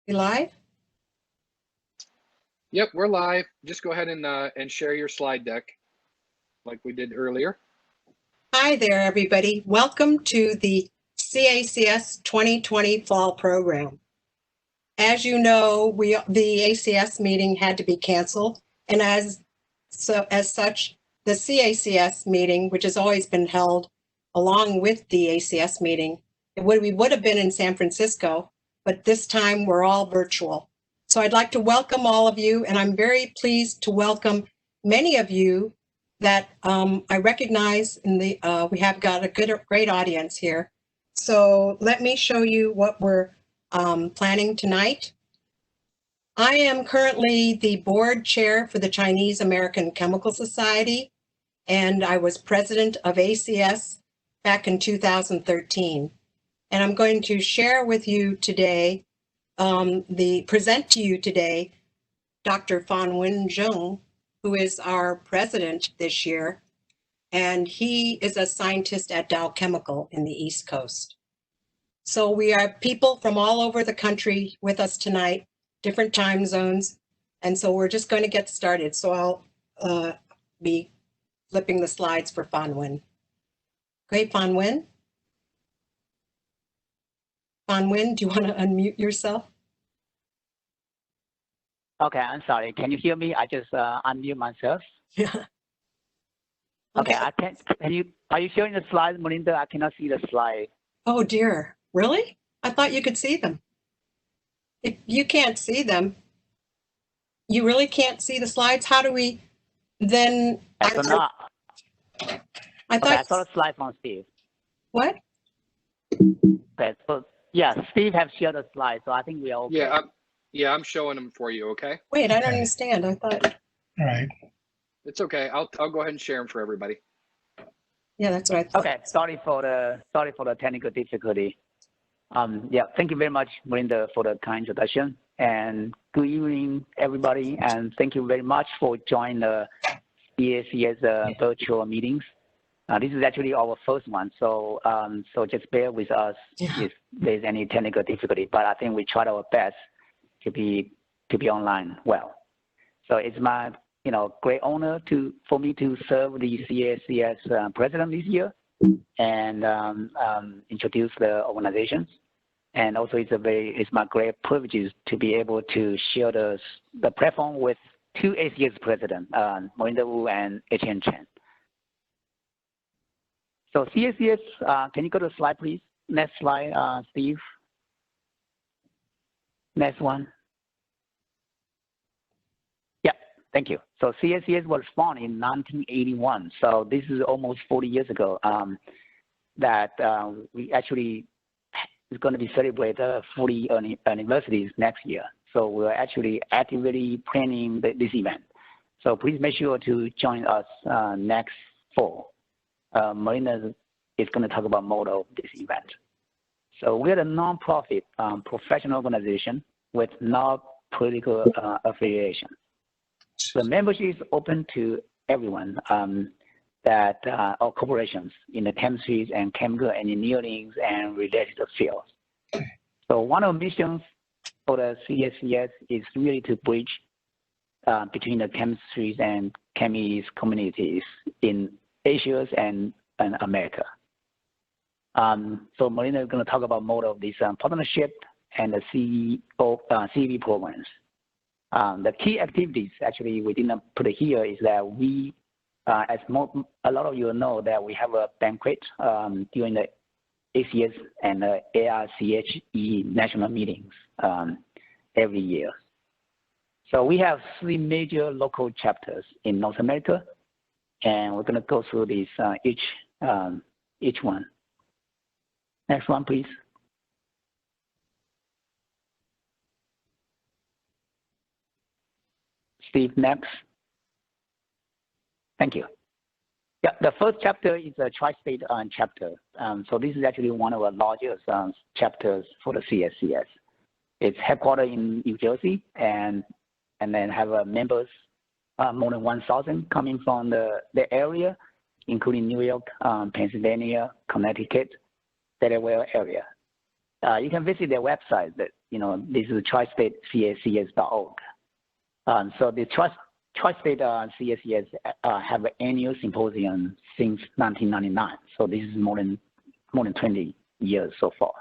We live? Yep, we're live. Just go ahead and share your slide deck like we did earlier. Hi there, everybody. Welcome to the CACS 2020 Fall Program. As you know, the ACS meeting had to be canceled, and as such, the CACS meeting, which has always been held along with the ACS meeting, we would have been in San Francisco, but this time we're all virtual. So I'd like to welcome all of you, and I'm very pleased to welcome many of you that I recognize in the, we have got a great audience here. So let me show you what we're planning tonight. I am currently the board chair for the Chinese American Chemical Society, and I was president of ACS back in 2013. And I'm going to share with you today, present to you today, Dr. Fan-Wen Zheng, who is our president this year, and he is a scientist at Dow Chemical in the East Coast. So we have people from all over the country with us tonight, different time zones, and so we're just going to get started. So I'll be flipping the slides for Fan-Wen. Okay, Fan-Wen? Fan-Wen, do you want to unmute yourself? Okay, I'm sorry. Can you hear me? I just unmute myself. Yeah. Okay, are you showing the slides, Melinda? I cannot see the slide. Oh dear, really? I thought you could see them. If you can't see them, you really can't see the slides? How do we then? I thought I saw the slide from Steve. What? Okay, so yeah, Steve has shared the slide, so I think we are okay. Yeah, I'm showing them for you, okay? Wait, I don't understand. I thought. All right. It's okay. I'll go ahead and share them for everybody. Yeah, that's what I thought. Okay, sorry for the technical difficulty. Yeah, thank you very much, Melinda, for the kind introduction, and good evening, everybody, and thank you very much for joining the CACS virtual meetings. This is actually our first one, so so just bear with us if there's any technical difficulty. But I think we tried our best to be online well. So it's my great honor for me to serve the CACS president this year and introduce the organizations. And also it's my great privilege to be able to share the platform with two ACS presidents, Melinda Wu and Cheng. So CACS, can you go to the slide, please? Next slide, Steve. Next one. Yeah, thank you. So CACS was founded in 1981. So this is almost 40 years ago that we actually is going to be celebrated 40 anniversaries next year. So we're actually actively planning this event. So please make sure to join us next fall. Melinda is going to talk about motto of this event. So we're a nonprofit professional organization with no political affiliation. The membership is open to everyone that are corporations in the chemistry and chemical engineering and related fields. So one of the missions for the CACS is really to bridge between the chemistries and chemist communities in Asia and America. So Melinda is going to talk about more of this partnership and the CV programs. The key activities actually we didn't put it here is that we, a lot of you know that we have a banquet during the ACS and the ARCHE national meetings every year. So we have 3 major local chapters in North America, and we're going to go through these each one. Next one, please. Steve, next. Thank you. Yeah, the first chapter is a tri-state chapter. So this is actually one of the largest chapters for the CACS. It's headquartered in New Jersey, and then have members more than 1,000 coming from the area, including New York, Pennsylvania, Connecticut, Delaware area. You can visit their website this is tristatecacs.org. So the Tri-State CACS have an annual symposium since 1999. So this is more than 20 years so far.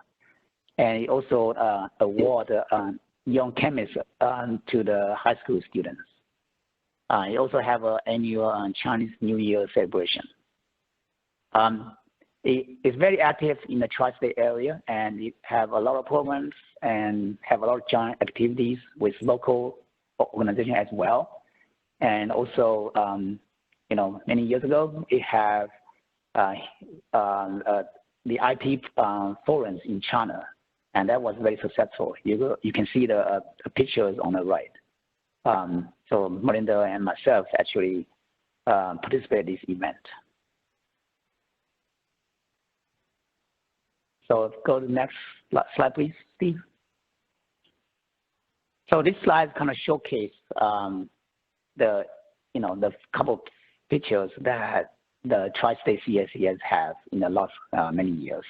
And it also award young chemists to the high school students. It also have an annual Chinese New Year celebration. It's very active in the tri-state area, and it have a lot of programs and have a lot of joint activities with local organizations as well. And also, many years ago, it have the IP forums in China, and that was very successful. You can see the pictures on the right. So Melinda and myself actually participated in this event. So go to the next slide, please, Steve. So this slide kind of showcase the couple pictures that the Tri-State CACS have in the last many years.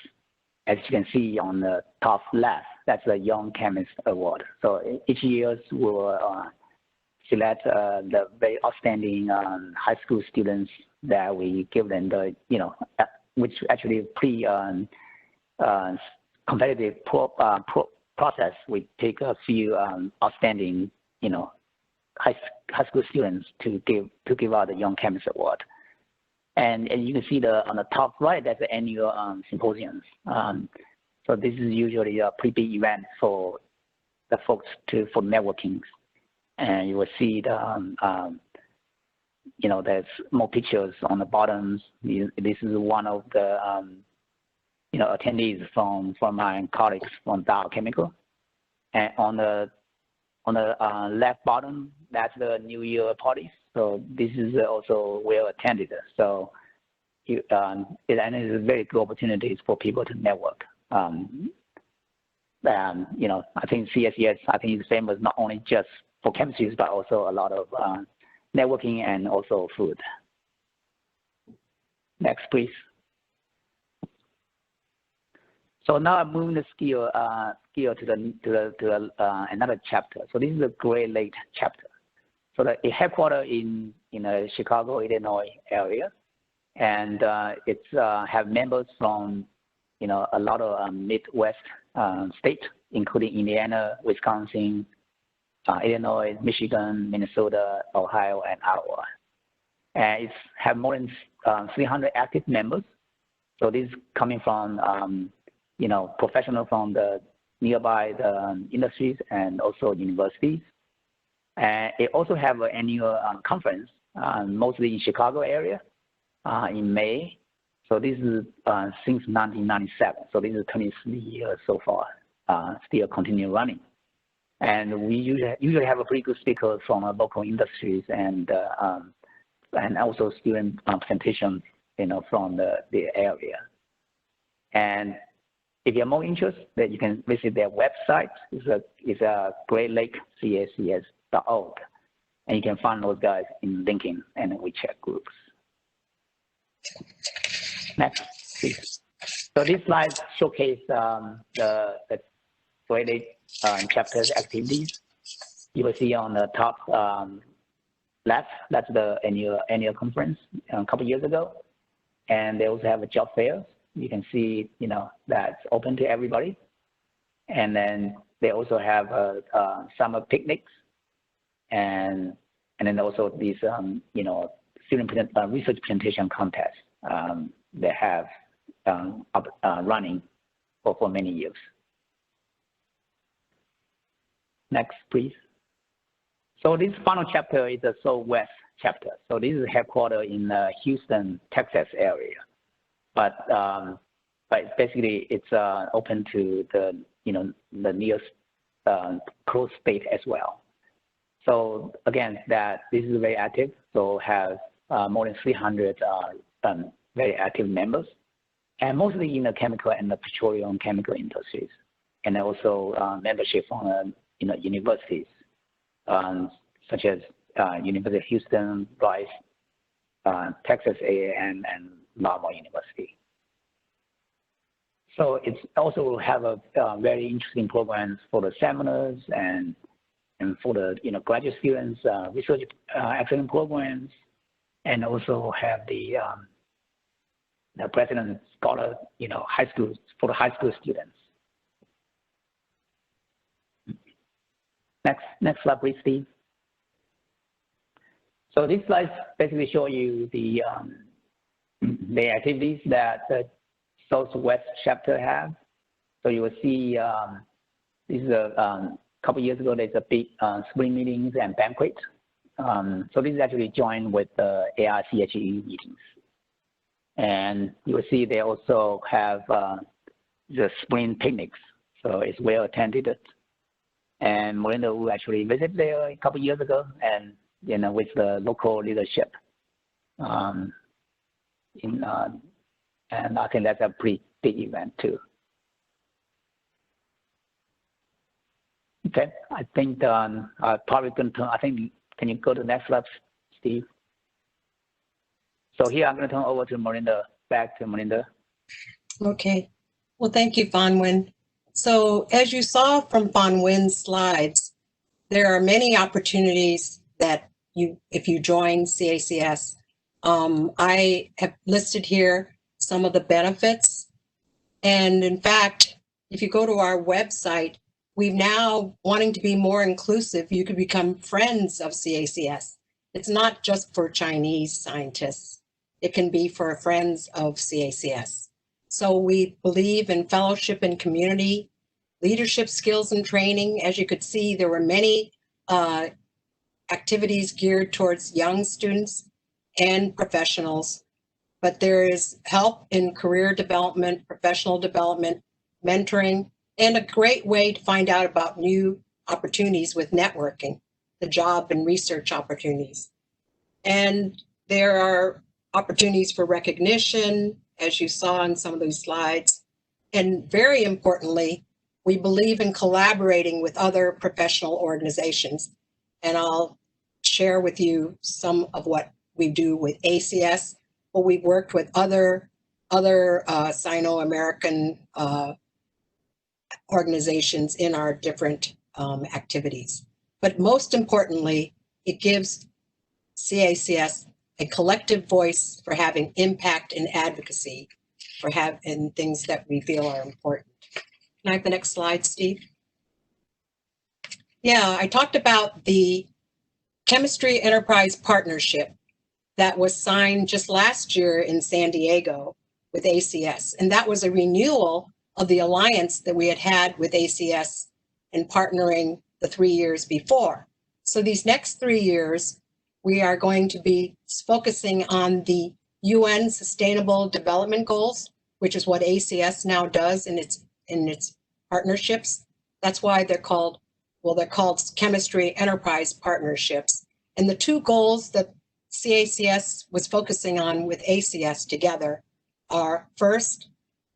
As you can see on the top left, that's the Young Chemist Award. So each year we'll select the very outstanding high school students that we give them the, which actually competitive process. We take a few outstanding, high school students to give out the Young Chemist Award. And you can see on the top right, that's the annual symposiums. So this is usually a pretty big event for the folks for networking. And you will see there's more pictures on the bottoms. This is one of the attendees from my colleagues from Dow Chemical. And on the left bottom, that's the New Year parties. So this is also well attended. So it is a very good opportunities for people to network. I think CACS, is famous not only just for chemistry, but also a lot of networking and also food. Next, please. So now I'm moving the skill to another chapter. So this is the Great Lake chapter. So the headquarters in the Chicago, Illinois area, and it's have members from a lot of Midwest states, including Indiana, Wisconsin, Illinois, Michigan, Minnesota, Ohio, and Iowa. And it's have more than 300 active members. So this is coming from professionals from the nearby industries and also universities. And it also have an annual conference, mostly in Chicago area, in May. So this is since 1997. So this is 23 years so far, still continue running. And we usually have a pretty good speaker from local industries and also student presentation, from the area. And if you're more interested, that you can visit their website. It's a greatlakecacs.org, and you can find those guys in LinkedIn and WeChat groups. Next, please. So this slide showcase the Great Lake chapter's activities. You will see on the top left, that's the annual conference a couple years ago, and they also have a job fair. You can see, that's open to everybody. And then they also have summer picnics, and then also these, student research presentation contests they have running for many years. Next, please. So this final chapter is the Southwest chapter. So this is headquartered in Houston, Texas area. But basically, it's open to the the nearest close state as well. So again, this is very active. So have more than 300 very active members, and mostly in the chemical and the petroleum chemical industries, and also membership from universities such as University of Houston, Rice, Texas A&M, and Lamar University. So it's also have a very interesting programs for the seminars and for the graduate students, research excellence programs, and also have the president scholar, high school for the high school students. Next slide, please, Steve. So these slides basically show you the activities that the Southwest chapter have. So you will see this is a couple years ago. There's a big spring meetings and banquet. So this is actually joined with the ARCHE meetings, and you will see they also have the spring picnics. So it's well attended. And Melinda will actually visit there a couple years ago, and with the local leadership. And I think that's a pretty big event too. Okay, I think I'm probably going to turn. I think can you go to the next slide, Steve? So here I'm going to turn over to Melinda. Back to Melinda. Okay. Well, thank you, Van Nguyen. So as you saw from Van Nguyen's slides, there are many opportunities that if you join CACS. I have listed here some of the benefits. And in fact, if you go to our website, we've now wanting to be more inclusive. You could become friends of CACS. It's not just for Chinese scientists. It can be for friends of CACS. So we believe in fellowship and community, leadership skills and training. As you could see, there were many activities geared towards young students and professionals, but there is help in career development, professional development, mentoring, and a great way to find out about new opportunities with networking, the job and research opportunities. And there are opportunities for recognition, as you saw in some of those slides. And very importantly, we believe in collaborating with other professional organizations. And I'll share with you some of what we do with ACS, but we've worked with other Sino-American organizations in our different activities. But most importantly, it gives CACS a collective voice for having impact and advocacy for having things that we feel are important. Can I have the next slide, Steve? Yeah, I talked about the Chemistry Enterprise Partnership that was signed just last year in San Diego with ACS. And that was a renewal of the alliance that we had had with ACS in partnering the 3 years before. So these next 3 years, we are going to be focusing on the UN Sustainable Development Goals, which is what ACS now does in its partnerships. That's why they're called Chemistry Enterprise Partnerships. And the two goals that CACS was focusing on with ACS together are, first,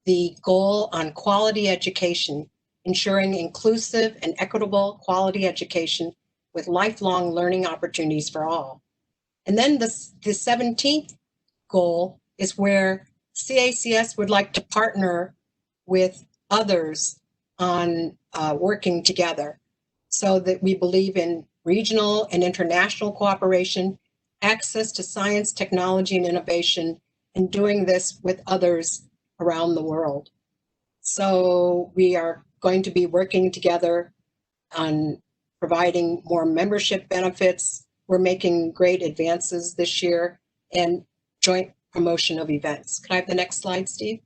the goal on quality education, ensuring inclusive and equitable quality education with lifelong learning opportunities for all. And then the 17th goal is where CACS would like to partner with others on working together, so that we believe in regional and international cooperation, access to science, technology, and innovation, and doing this with others around the world. So we are going to be working together on providing more membership benefits. We're making great advances this year, and joint promotion of events. Can I have the next slide, Steve?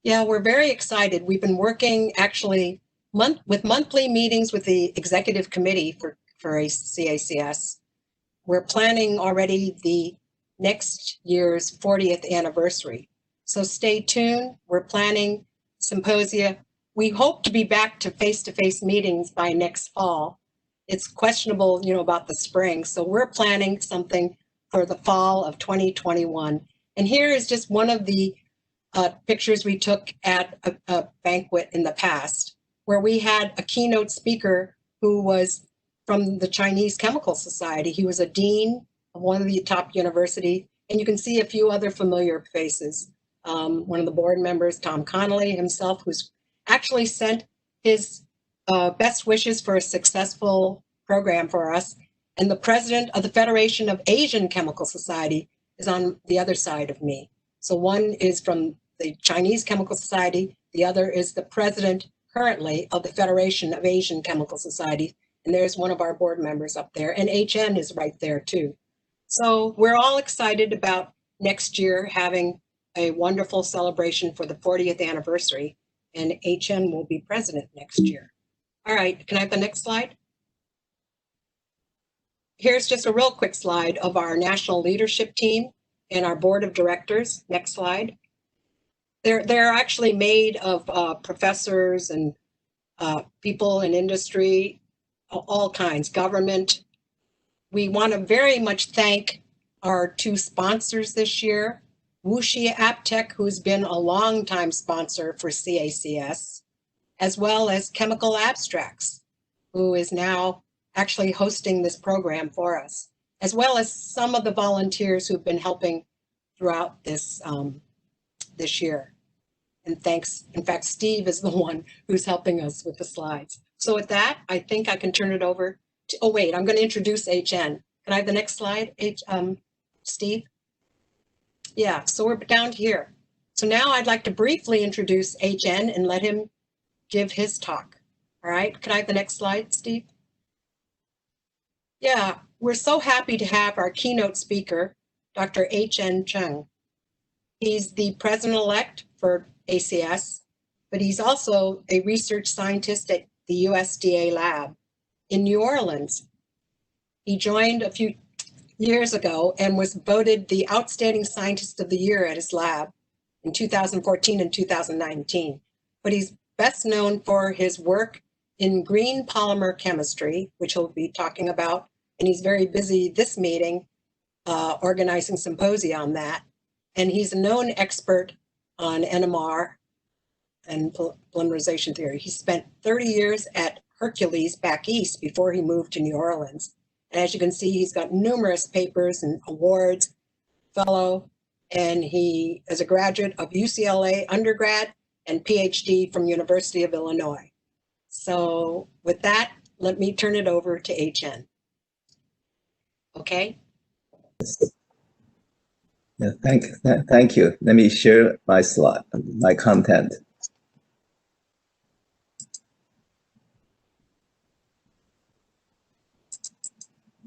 Yeah, we're very excited. We've been working actually with monthly meetings with the executive committee for CACS. We're planning already the next year's 40th anniversary. So stay tuned. We're planning symposia. We hope to be back to face-to-face meetings by next fall. It's questionable, about the spring. So we're planning something for the fall of 2021. And here is just one of the pictures we took at a banquet in the past, where we had a keynote speaker who was from the Chinese Chemical Society. He was a dean of one of the top universities, and you can see a few other familiar faces. one of the board members, Tom Connolly himself, who's actually sent his best wishes for a successful program for us. And the president of the Federation of Asian Chemical Society is on the other side of me. So one is from the Chinese Chemical Society. The other is the president currently of the Federation of Asian Chemical Society. And there's one of our board members up there. And HN is right there too. So we're all excited about next year having a wonderful celebration for the 40th anniversary. And HN will be president next year. All right, can I have the next slide? Here's just a real quick slide of our national leadership team and our board of directors. Next slide. They're actually made of professors and people in industry, all kinds, government. We want to very much thank our two sponsors this year, Wuxi AppTech, who's been a long-time sponsor for CACS, as well as Chemical Abstracts, who is now actually hosting this program for us, as well as some of the volunteers who've been helping throughout this this year. And thanks, in fact, Steve is the one who's helping us with the slides. So with that, I think I can turn it over to, oh wait, I'm going to introduce HN. Can I have the next slide, Steve? Yeah, so we're down here. So now I'd like to briefly introduce HN and let him give his talk. All right, can I have the next slide, Steve? Yeah, we're so happy to have our keynote speaker, Dr. Cheng. He's the president-elect for ACS, but he's also a research scientist at the USDA lab in New Orleans. He joined a few years ago and was voted the Outstanding Scientist of the Year at his lab in 2014 and 2019. But he's best known for his work in green polymer chemistry, which he'll be talking about. And he's very busy this meeting organizing symposia on that. And he's a known expert on NMR and polymerization theory. He spent 30 years at Hercules back east before he moved to New Orleans. And as you can see, he's got numerous papers and awards, fellow, and he is a graduate of UCLA undergrad and PhD from University of Illinois. So with that, let me turn it over to HN. Okay. Yeah, thank you. Let me share my slide, my content.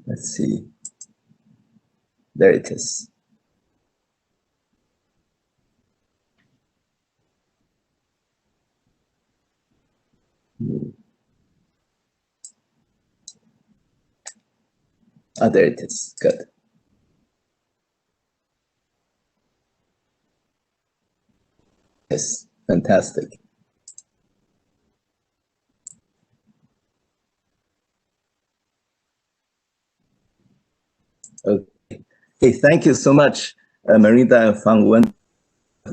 Let's see. There it is. Oh, there it is. Good. Yes, fantastic. Okay. Hey, thank you so much, Marina and Fang Wen,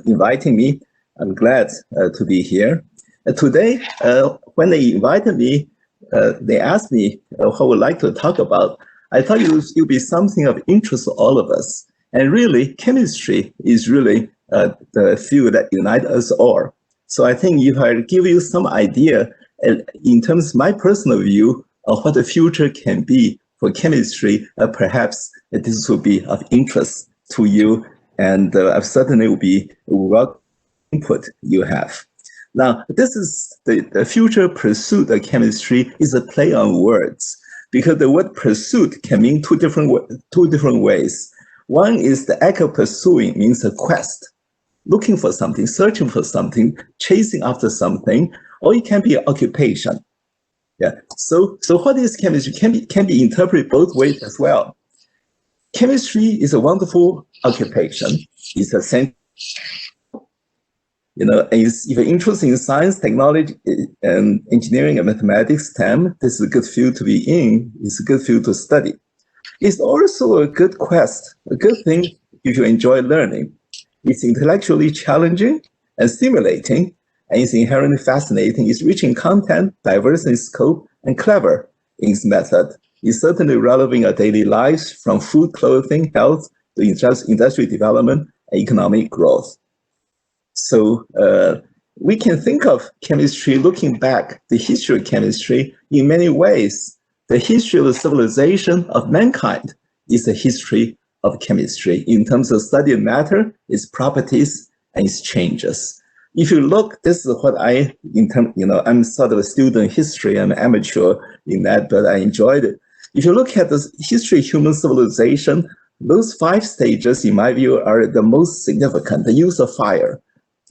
inviting me. I'm glad to be here. Today, when they invited me, they asked me what I would like to talk about. I thought it would be something of interest to all of us. And really, chemistry is really the field that unites us all. So I think if I give you some idea in terms of my personal view of what the future can be for chemistry, perhaps this will be of interest to you, and I certainly will be welcome input you have. Now, this is the future pursuit of chemistry is a play on words, because the word pursuit can mean two different ways. One is the act of pursuing means a quest, looking for something, searching for something, chasing after something, or it can be an occupation. Yeah. So what is chemistry can be interpreted both ways as well. Chemistry is a wonderful occupation. It's essential. If you're interested in science, technology, and engineering and mathematics, STEM, this is a good field to be in. It's a good field to study. It's also a good quest, a good thing if you enjoy learning. It's intellectually challenging and stimulating, and it's inherently fascinating. It's rich in content, diverse in scope, and clever in its method. It's certainly relevant in our daily lives, from food, clothing, health, to industrial development and economic growth. So we can think of chemistry looking back, the history of chemistry in many ways. The history of the civilization of mankind is the history of chemistry in terms of study of matter, its properties, and its changes. If you look, this is what I'm sort of a student in history, I'm an amateur in that, but I enjoyed it. If you look at the history of human civilization, those 5 stages, in my view, are the most significant. The use of fire.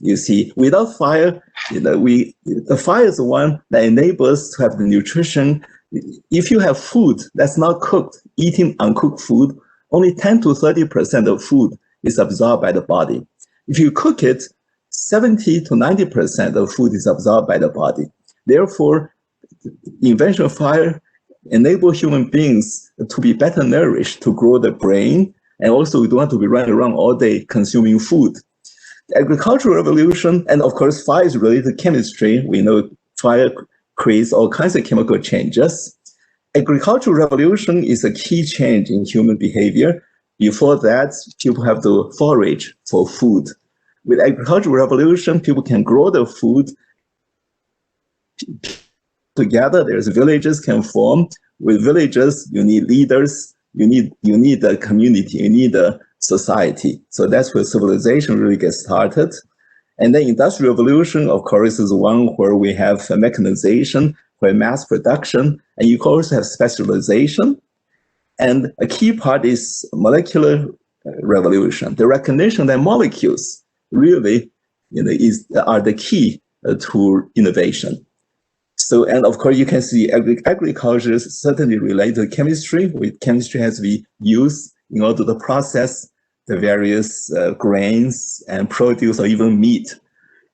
You see, without fire, the fire is the one that enables us to have the nutrition. If you have food that's not cooked, eating uncooked food, only 10 to 30% of food is absorbed by the body. If you cook it, 70 to 90% of food is absorbed by the body. Therefore, the invention of fire enables human beings to be better nourished, to grow the brain, and also we don't want to be running around all day consuming food. The agricultural revolution, and of course, fire is related to chemistry. We know fire creates all kinds of chemical changes. Agricultural revolution is a key change in human behavior. Before that, people have to forage for food. With agricultural revolution, people can grow the food together. There's villages can form. With villages, you need leaders, you need a community, you need a society. So that's where civilization really gets started. And then industrial revolution, of course, is one where we have mechanization, where mass production, and you also have specialization. And a key part is molecular revolution, the recognition that molecules really are the key to innovation. So, and of course, you can see agriculture is certainly related to chemistry. Chemistry has to be used in order to process the various grains and produce or even meat.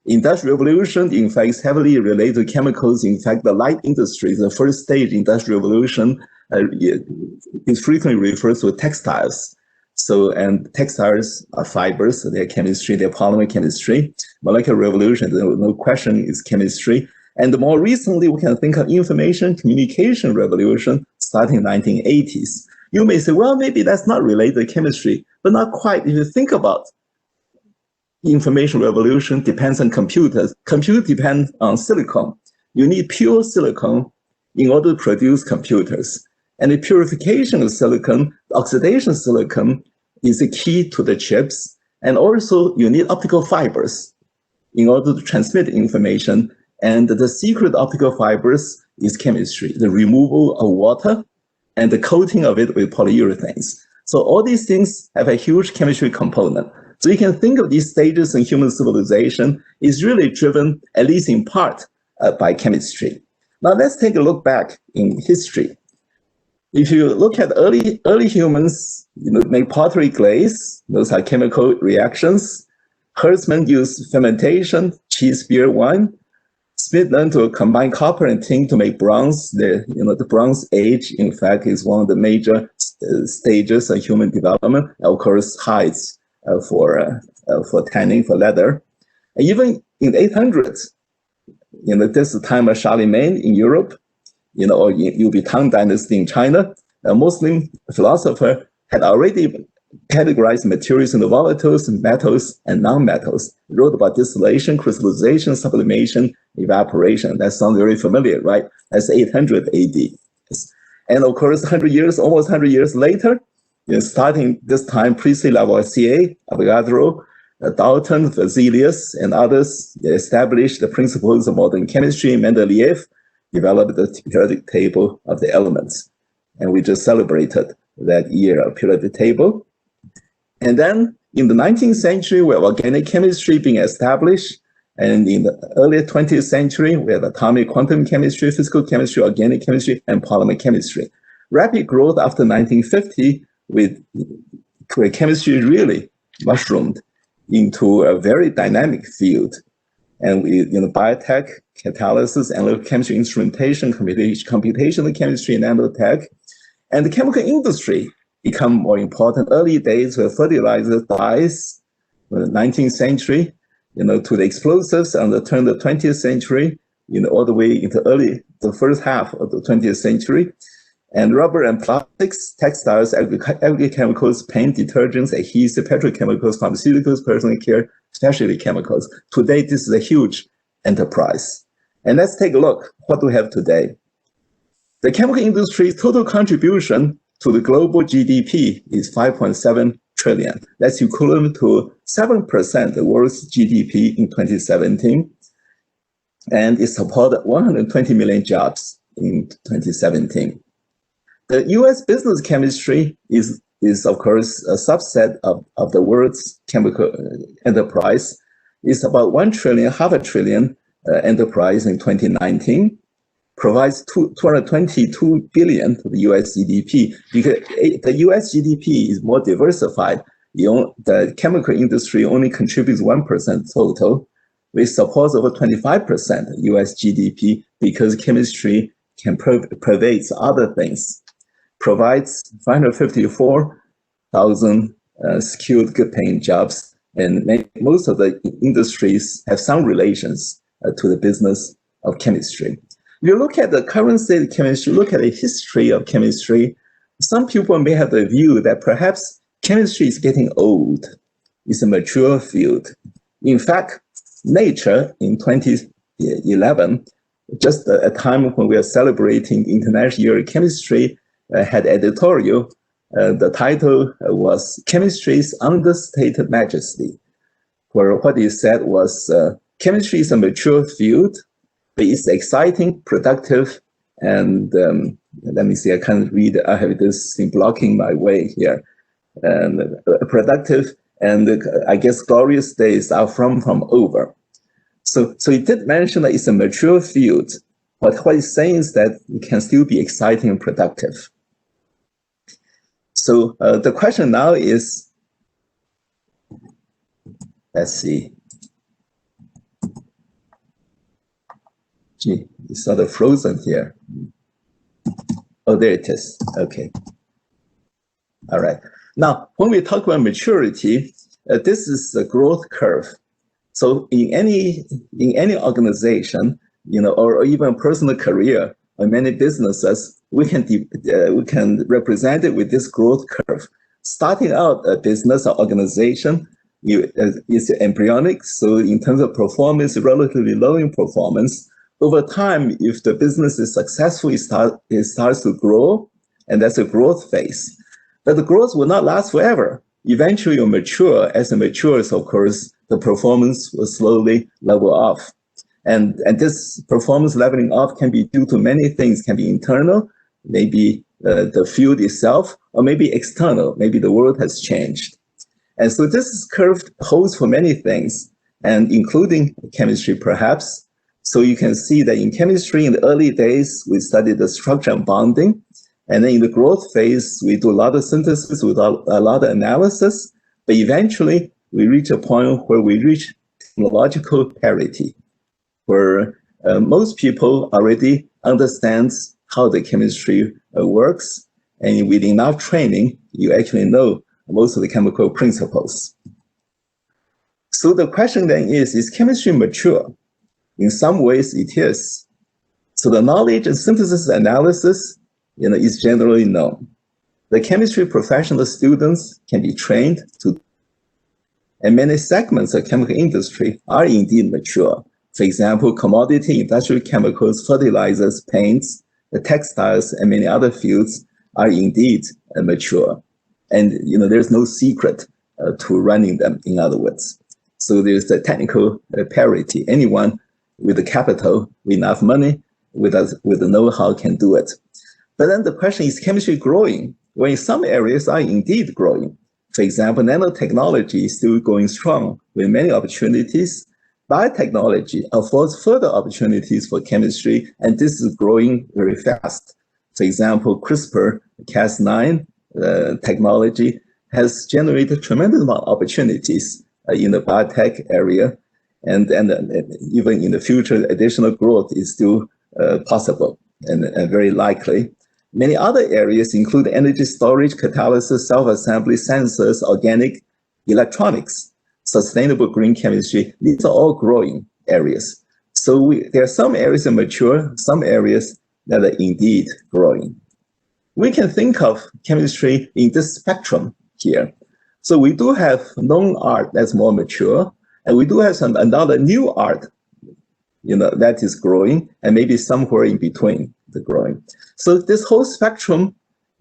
Industrial revolution, in fact, is heavily related to chemicals. In fact, the light industry is the first stage industrial revolution. Is frequently referred to textiles. So, and textiles are fibers, so they're chemistry, they're polymer chemistry. Molecular revolution, no question, is chemistry. And more recently, we can think of information communication revolution starting in the 1980s. You may say, well, maybe that's not related to chemistry, but not quite. If you think about information revolution, depends on computers. Computers depend on silicon. You need pure silicon in order to produce computers. And the purification of silicon, oxidation of silicon, is the key to the chips. And also, you need optical fibers in order to transmit information. And the secret optical fibers is chemistry, the removal of water and the coating of it with polyurethanes. So all these things have a huge chemistry component. So you can think of these stages in human civilization is really driven, at least in part, by chemistry. Now let's take a look back in history. If you look at early humans, make pottery glaze. Those are chemical reactions. Herdsmen used fermentation, cheese, beer, wine. Smith learned to combine copper and tin to make bronze. The Bronze Age, in fact, is one of the major stages of human development. Of course, hides for tanning, for leather. And even in the 800s, this is the time of Charlemagne in Europe. Or Yubi Tang Dynasty in China, a Muslim philosopher had already categorized materials into volatiles, metals, and non-metals. Wrote about distillation, crystallization, sublimation, evaporation. That sounds very familiar, right? That's 800 AD. And of course, almost 100 years later, starting this time, priestly Lavoisier, Avogadro, Dalton, Vesalius, and others established the principles of modern chemistry. Mendeleev developed the periodic table of the elements. And we just celebrated that year of periodic table. And then in the 19th century, we have organic chemistry being established. And in the early 20th century, we have atomic quantum chemistry, physical chemistry, organic chemistry, and polymer chemistry. Rapid growth after 1950, where chemistry really mushroomed into a very dynamic field. And biotech, catalysis, analytical chemistry, instrumentation, computational chemistry, nanotech, and the chemical industry become more important. Early days were fertilizer, dyes, in the 19th century, to the explosives on the turn of the 20th century, all the way into the first half of the 20th century. and rubber and plastics, textiles, agrichemicals, paint, detergents, adhesive, petrochemicals, pharmaceuticals, personal care, specialty chemicals. Today, this is a huge enterprise. And let's take a look what we have today. The chemical industry's total contribution to the global GDP is 5.7 trillion. That's equivalent to 7% of the world's GDP in 2017. And it supported 120 million jobs in 2017. The US business chemistry is of course, a subset of the world's chemical enterprise. It's about 1 trillion, half a trillion enterprise in 2019, provides 222 billion to the US GDP, because the US GDP is more diversified. The chemical industry only contributes 1% total, which supports over 25% US GDP, because chemistry can pervade other things. Provides 554,000 skilled, good-paying jobs, and most of the industries have some relations to the business of chemistry. If you look at the current state of chemistry, look at the history of chemistry, some people may have the view that perhaps chemistry is getting old. It's a mature field. In fact, Nature in 2011, just a time when we are celebrating International Year of Chemistry, had editorial. The title was Chemistry's Understated Majesty, where what he said was, chemistry is a mature field, but it's exciting, productive, and let me see, I can't read, I have this thing blocking my way here. Productive, and I guess glorious days are from over. So he did mention that it's a mature field, but what he's saying is that it can still be exciting and productive. So the question now is, let's see. Gee, it's sort of frozen here. Oh, there it is. Okay. All right. Now, when we talk about maturity, this is a growth curve. So in any organization, or even personal career, or many businesses, we can represent it with this growth curve. Starting out a business or organization is embryonic, so in terms of performance, relatively low in performance. Over time, if the business is successful, it starts to grow, and that's a growth phase. But the growth will not last forever. Eventually, you mature. As it matures, of course, the performance will slowly level off. And this performance leveling off can be due to many things. Can be internal, maybe the field itself, or maybe external, maybe the world has changed. And so this curve holds for many things, and including chemistry perhaps. So you can see that in chemistry, in the early days, we studied the structure and bonding. And then in the growth phase, we do a lot of synthesis with a lot of analysis. But eventually, we reach a point where we reach technological parity, where most people already understand how the chemistry works. And with enough training, you actually know most of the chemical principles. So the question then is chemistry mature? In some ways, it is. So the knowledge and synthesis analysis, is generally known. The chemistry professional students can be trained to, and many segments of chemical industry are indeed mature. For example, commodity, industrial chemicals, fertilizers, paints, the textiles, and many other fields are indeed mature. And there's no secret to running them, in other words. So there's the technical parity. Anyone with the capital, with enough money, with the know-how can do it. But then the question is chemistry growing? Well, in some areas are indeed growing. For example, nanotechnology is still going strong with many opportunities. Biotechnology affords further opportunities for chemistry, and this is growing very fast. For example, CRISPR-Cas9 technology has generated tremendous amount of opportunities in the biotech area, and even in the future, additional growth is still possible and very likely. Many other areas include energy storage, catalysis, self-assembly, sensors, organic, electronics, sustainable green chemistry. These are all growing areas. So there are some areas that are mature, some areas that are indeed growing. we can think of chemistry in this spectrum here. So we do have known art that's more mature, and we do have another new art, that is growing, and maybe somewhere in between the growing. So this whole spectrum,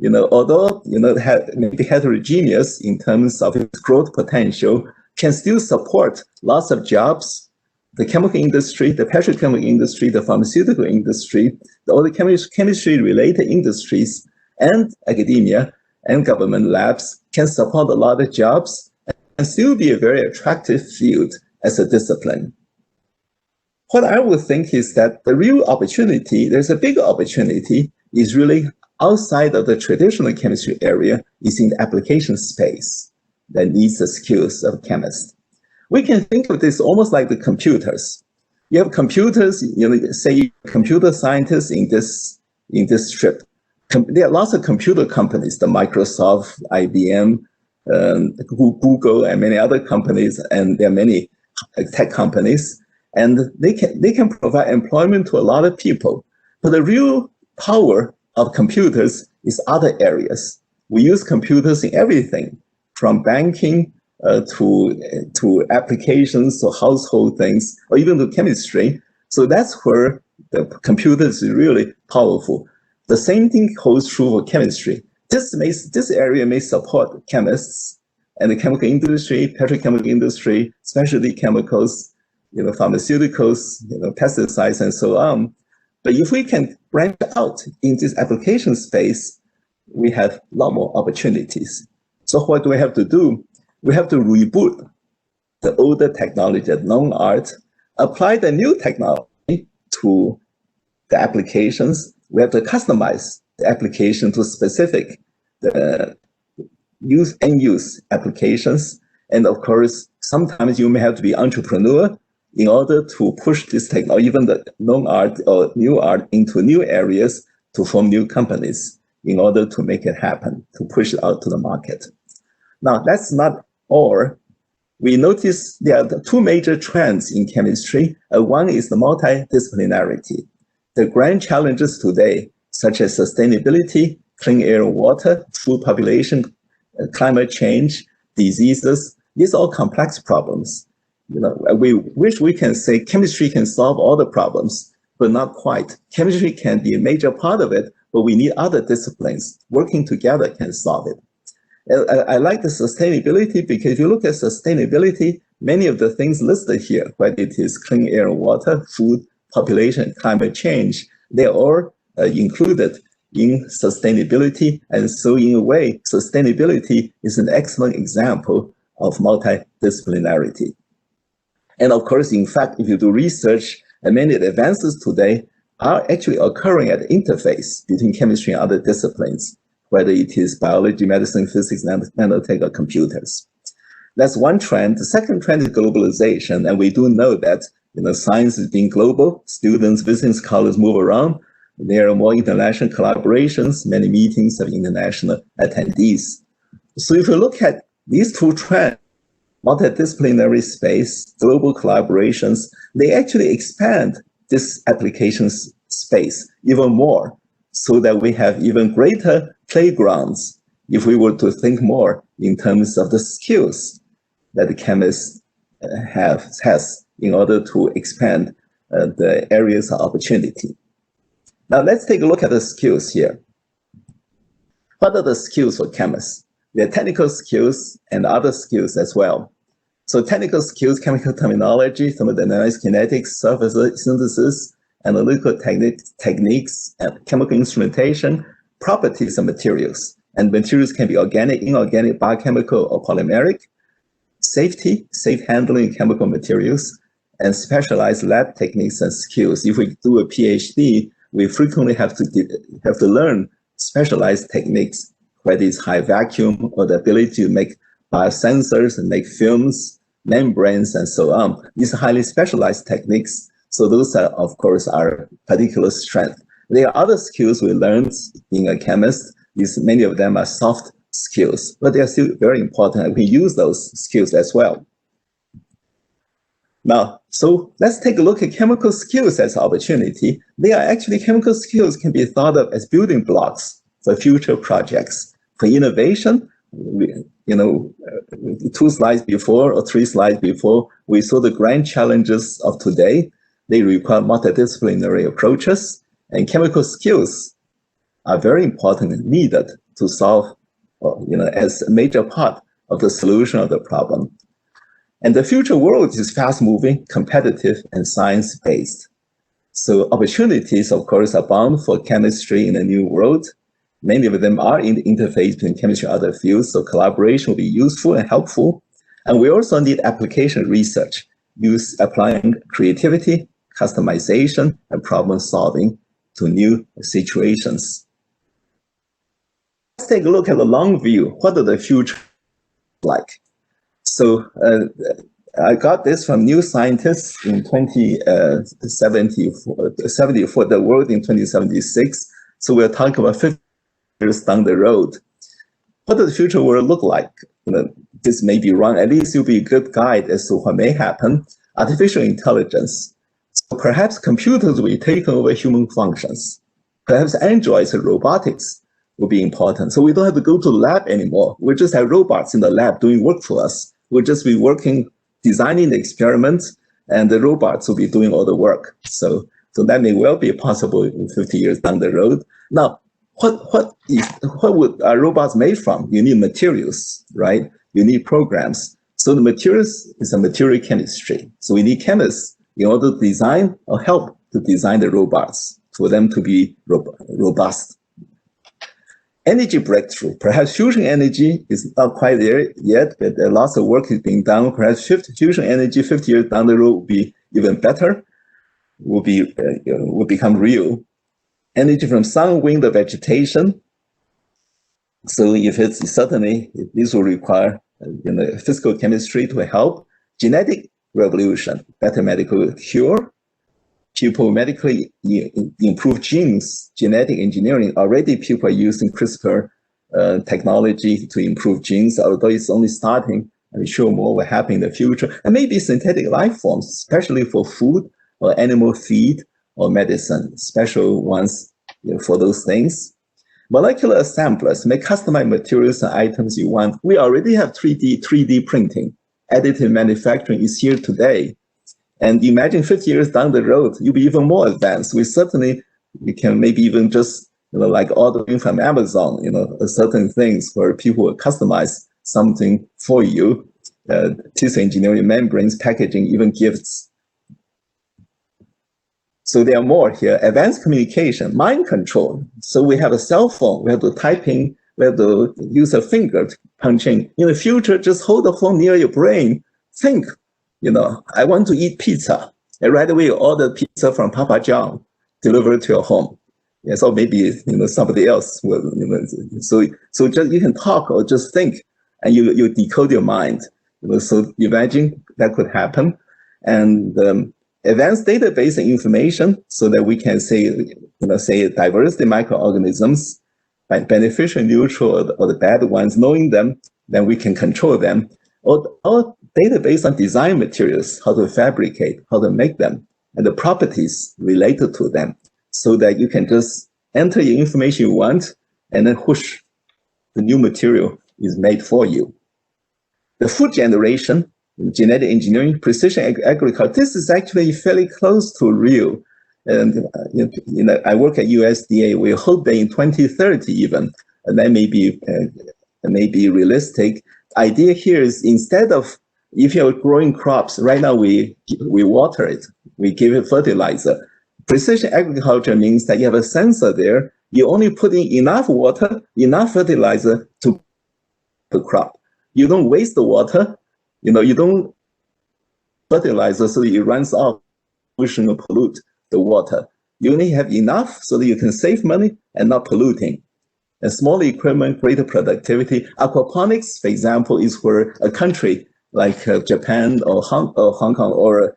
although maybe heterogeneous in terms of its growth potential, can still support lots of jobs. The chemical industry, the petrochemical industry, the pharmaceutical industry, all the chemistry-related industries, and academia and government labs can support a lot of jobs and still be a very attractive field as a discipline. What I would think is that the real opportunity, there's a big opportunity, is really outside of the traditional chemistry area, is in the application space that needs the skills of chemists. We can think of this almost like the computers. You have computers, say computer scientists in this strip. There are lots of computer companies, the Microsoft, IBM, Google, and many other companies, and there are many tech companies, and they can provide employment to a lot of people. But the real power of computers is other areas. We use computers in everything, from banking to applications, to household things, or even to chemistry. So that's where the computers is really powerful. The same thing holds true for chemistry. This area may support chemists and the chemical industry, petrochemical industry, specialty chemicals, pharmaceuticals, pesticides, and so on. But if we can branch out in this application space, we have a lot more opportunities. So what do we have to do? We have to reboot the older technology, the known art, apply the new technology to the applications. We have to customize the application to specific end-use applications. And of course, sometimes you may have to be entrepreneur in order to push this technology, even the known art or new art, into new areas to form new companies in order to make it happen, to push it out to the market. Now, that's not all. We notice there are two major trends in chemistry. One is the multidisciplinarity. The grand challenges today, such as sustainability, clean air and water, food population, climate change, diseases, these are all complex problems. We wish we can say chemistry can solve all the problems, but not quite. Chemistry can be a major part of it, but we need other disciplines. Working together can solve it. I like the sustainability because if you look at sustainability, many of the things listed here, whether it is clean air and water, food, population, climate change, they're all included in sustainability. And so in a way, sustainability is an excellent example of multidisciplinarity. And of course, in fact, if you do research, many advances today are actually occurring at the interface between chemistry and other disciplines, whether it is biology, medicine, physics, nanotech, or computers. That's one trend. The second trend is globalization. And we do know that science is being global. Students, business scholars move around. There are more international collaborations, many meetings of international attendees. So if you look at these two trends, multidisciplinary space, global collaborations, they actually expand this applications space even more so that we have even greater playgrounds if we were to think more in terms of the skills that the chemist has in order to expand the areas of opportunity. Now let's take a look at the skills here. What are the skills for chemists? There are technical skills and other skills as well. So technical skills, chemical terminology, thermodynamics, kinetics, surface synthesis, analytical techniques, and chemical instrumentation, properties of materials. And materials can be organic, inorganic, biochemical, or polymeric. Safety, safe handling of chemical materials, and specialized lab techniques and skills. If we do a PhD, we frequently have to learn specialized techniques, whether it's high vacuum or the ability to make biosensors and make films, membranes, and so on. These are highly specialized techniques. So those are, of course, our particular strength. There are other skills we learned being a chemist. Many of them are soft skills, but they are still very important. And we use those skills as well. Now, so let's take a look at chemical skills as opportunity. Chemical skills can be thought of as building blocks for future projects. For innovation, 2 slides before or 3 slides before, we saw the grand challenges of today. They require multidisciplinary approaches, and chemical skills are very important and needed to solve, as a major part of the solution of the problem. And the future world is fast-moving, competitive, and science-based. So opportunities, of course, abound for chemistry in the new world. Many of them are in the interface between chemistry and other fields, so collaboration will be useful and helpful. And we also need application research, applying creativity, customization, and problem solving to new situations. Let's take a look at the long view. What does the future look like? So I got this from New Scientist in 2074, the world in 2076. So we're talking about 50 years down the road. What does the future world look like? This may be wrong. At least it'll be a good guide as to what may happen. Artificial intelligence. So perhaps computers will be taking over human functions. Perhaps androids and robotics will be important. So we don't have to go to the lab anymore. We just have robots in the lab doing work for us. We'll just be working, designing the experiments, and the robots will be doing all the work. So that may well be possible in 50 years down the road. Now, what would robots made from? You need materials, right? You need programs. So the materials is a material chemistry. So we need chemists in order to design or help to design the robots for them to be robust. Energy breakthrough. Perhaps fusion energy is not quite there yet, but lots of work is being done. Perhaps fusion energy 50 years down the road will be even better, will become real. Energy from sun, wind, or vegetation. So if it's certainly, this will require physical chemistry to help. Genetic revolution, better medical cure. People medically improve genes, genetic engineering. Already people are using CRISPR technology to improve genes, although it's only starting. I'm sure more will happen in the future. And maybe synthetic life forms, especially for food or animal feed or medicine, special ones for those things. Molecular assemblers may customize materials and items you want. We already have 3D printing. Additive manufacturing is here today. And imagine 50 years down the road, you'll be even more advanced. We can maybe even just, like ordering from Amazon, certain things where people will customize something for you, tissue engineering, membranes, packaging, even gifts. So there are more here. Advanced communication, mind control. So we have a cell phone. We have to type in, we have to use a finger to punch in. In the future, just hold the phone near your brain. Think, I want to eat pizza. And right away, you order pizza from Papa John, delivered to your home. Yes, or maybe somebody else will. So just you can talk or just think, and you decode your mind. So imagine that could happen, and advanced database and information, so that we can say diversity microorganisms, beneficial, neutral, or the bad ones. Knowing them, then we can control them. Or database on design materials, how to fabricate, how to make them, and the properties related to them, so that you can just enter your information you want, and then whoosh, the new material is made for you. The food generation, genetic engineering, precision agriculture, this is actually fairly close to real. And I work at USDA. We hope that in 2030 even, and that may be realistic. Idea here is, instead of, if you're growing crops, right now we water it, we give it fertilizer. Precision agriculture means that you have a sensor there. You only put in enough water, enough fertilizer to the crop. You don't waste the water. You don't fertilizer so it runs off, pollution or pollute the water. You only have enough so that you can save money and not polluting. And small equipment, greater productivity. Aquaponics, for example, is where a country like Japan or Hong Kong, or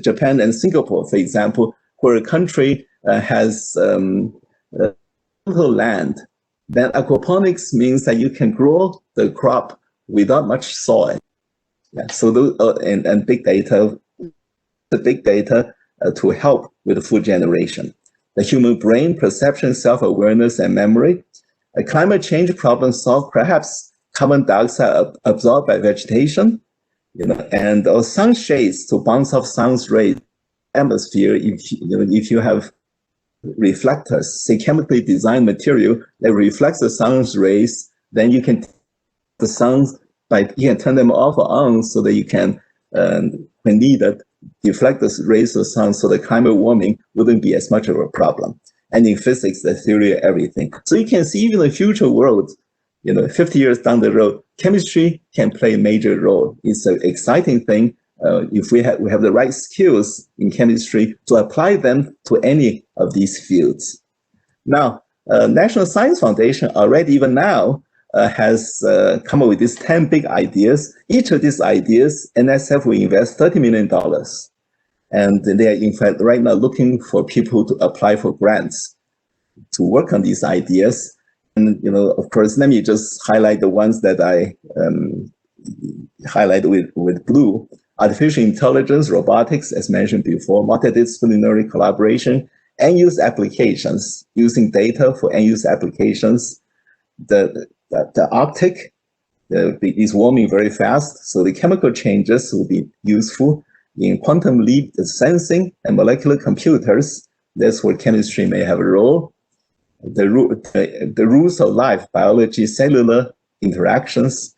Japan and Singapore, for example, where a country has land, then aquaponics means that you can grow the crop without much soil. Yeah, so those, and big data, to help with the food generation. The human brain, perception, self-awareness, and memory. a climate change problem solved, perhaps carbon dioxide absorbed by vegetation, and or sun shades to bounce off sun's rays atmosphere. If you have reflectors, say chemically designed material that reflects the sun's rays, then you can you can turn them off or on so that you can, when needed, deflect the rays of the sun so the climate warming wouldn't be as much of a problem. And in physics, the theory of everything. So you can see even in the future world, 50 years down the road, chemistry can play a major role. It's an exciting thing if we have the right skills in chemistry to apply them to any of these fields. Now, National Science Foundation already even now has come up with these 10 big ideas. Each of these ideas, NSF will invest $30 million. And they are in fact right now looking for people to apply for grants to work on these ideas. And of course, let me just highlight the ones that I highlight with blue. Artificial intelligence, robotics, as mentioned before, multidisciplinary collaboration, end-use applications, using data for end-use applications. The Arctic is warming very fast, so the chemical changes will be useful. In quantum leap sensing and molecular computers, that's where chemistry may have a role. The rules of life, biology, cellular interactions,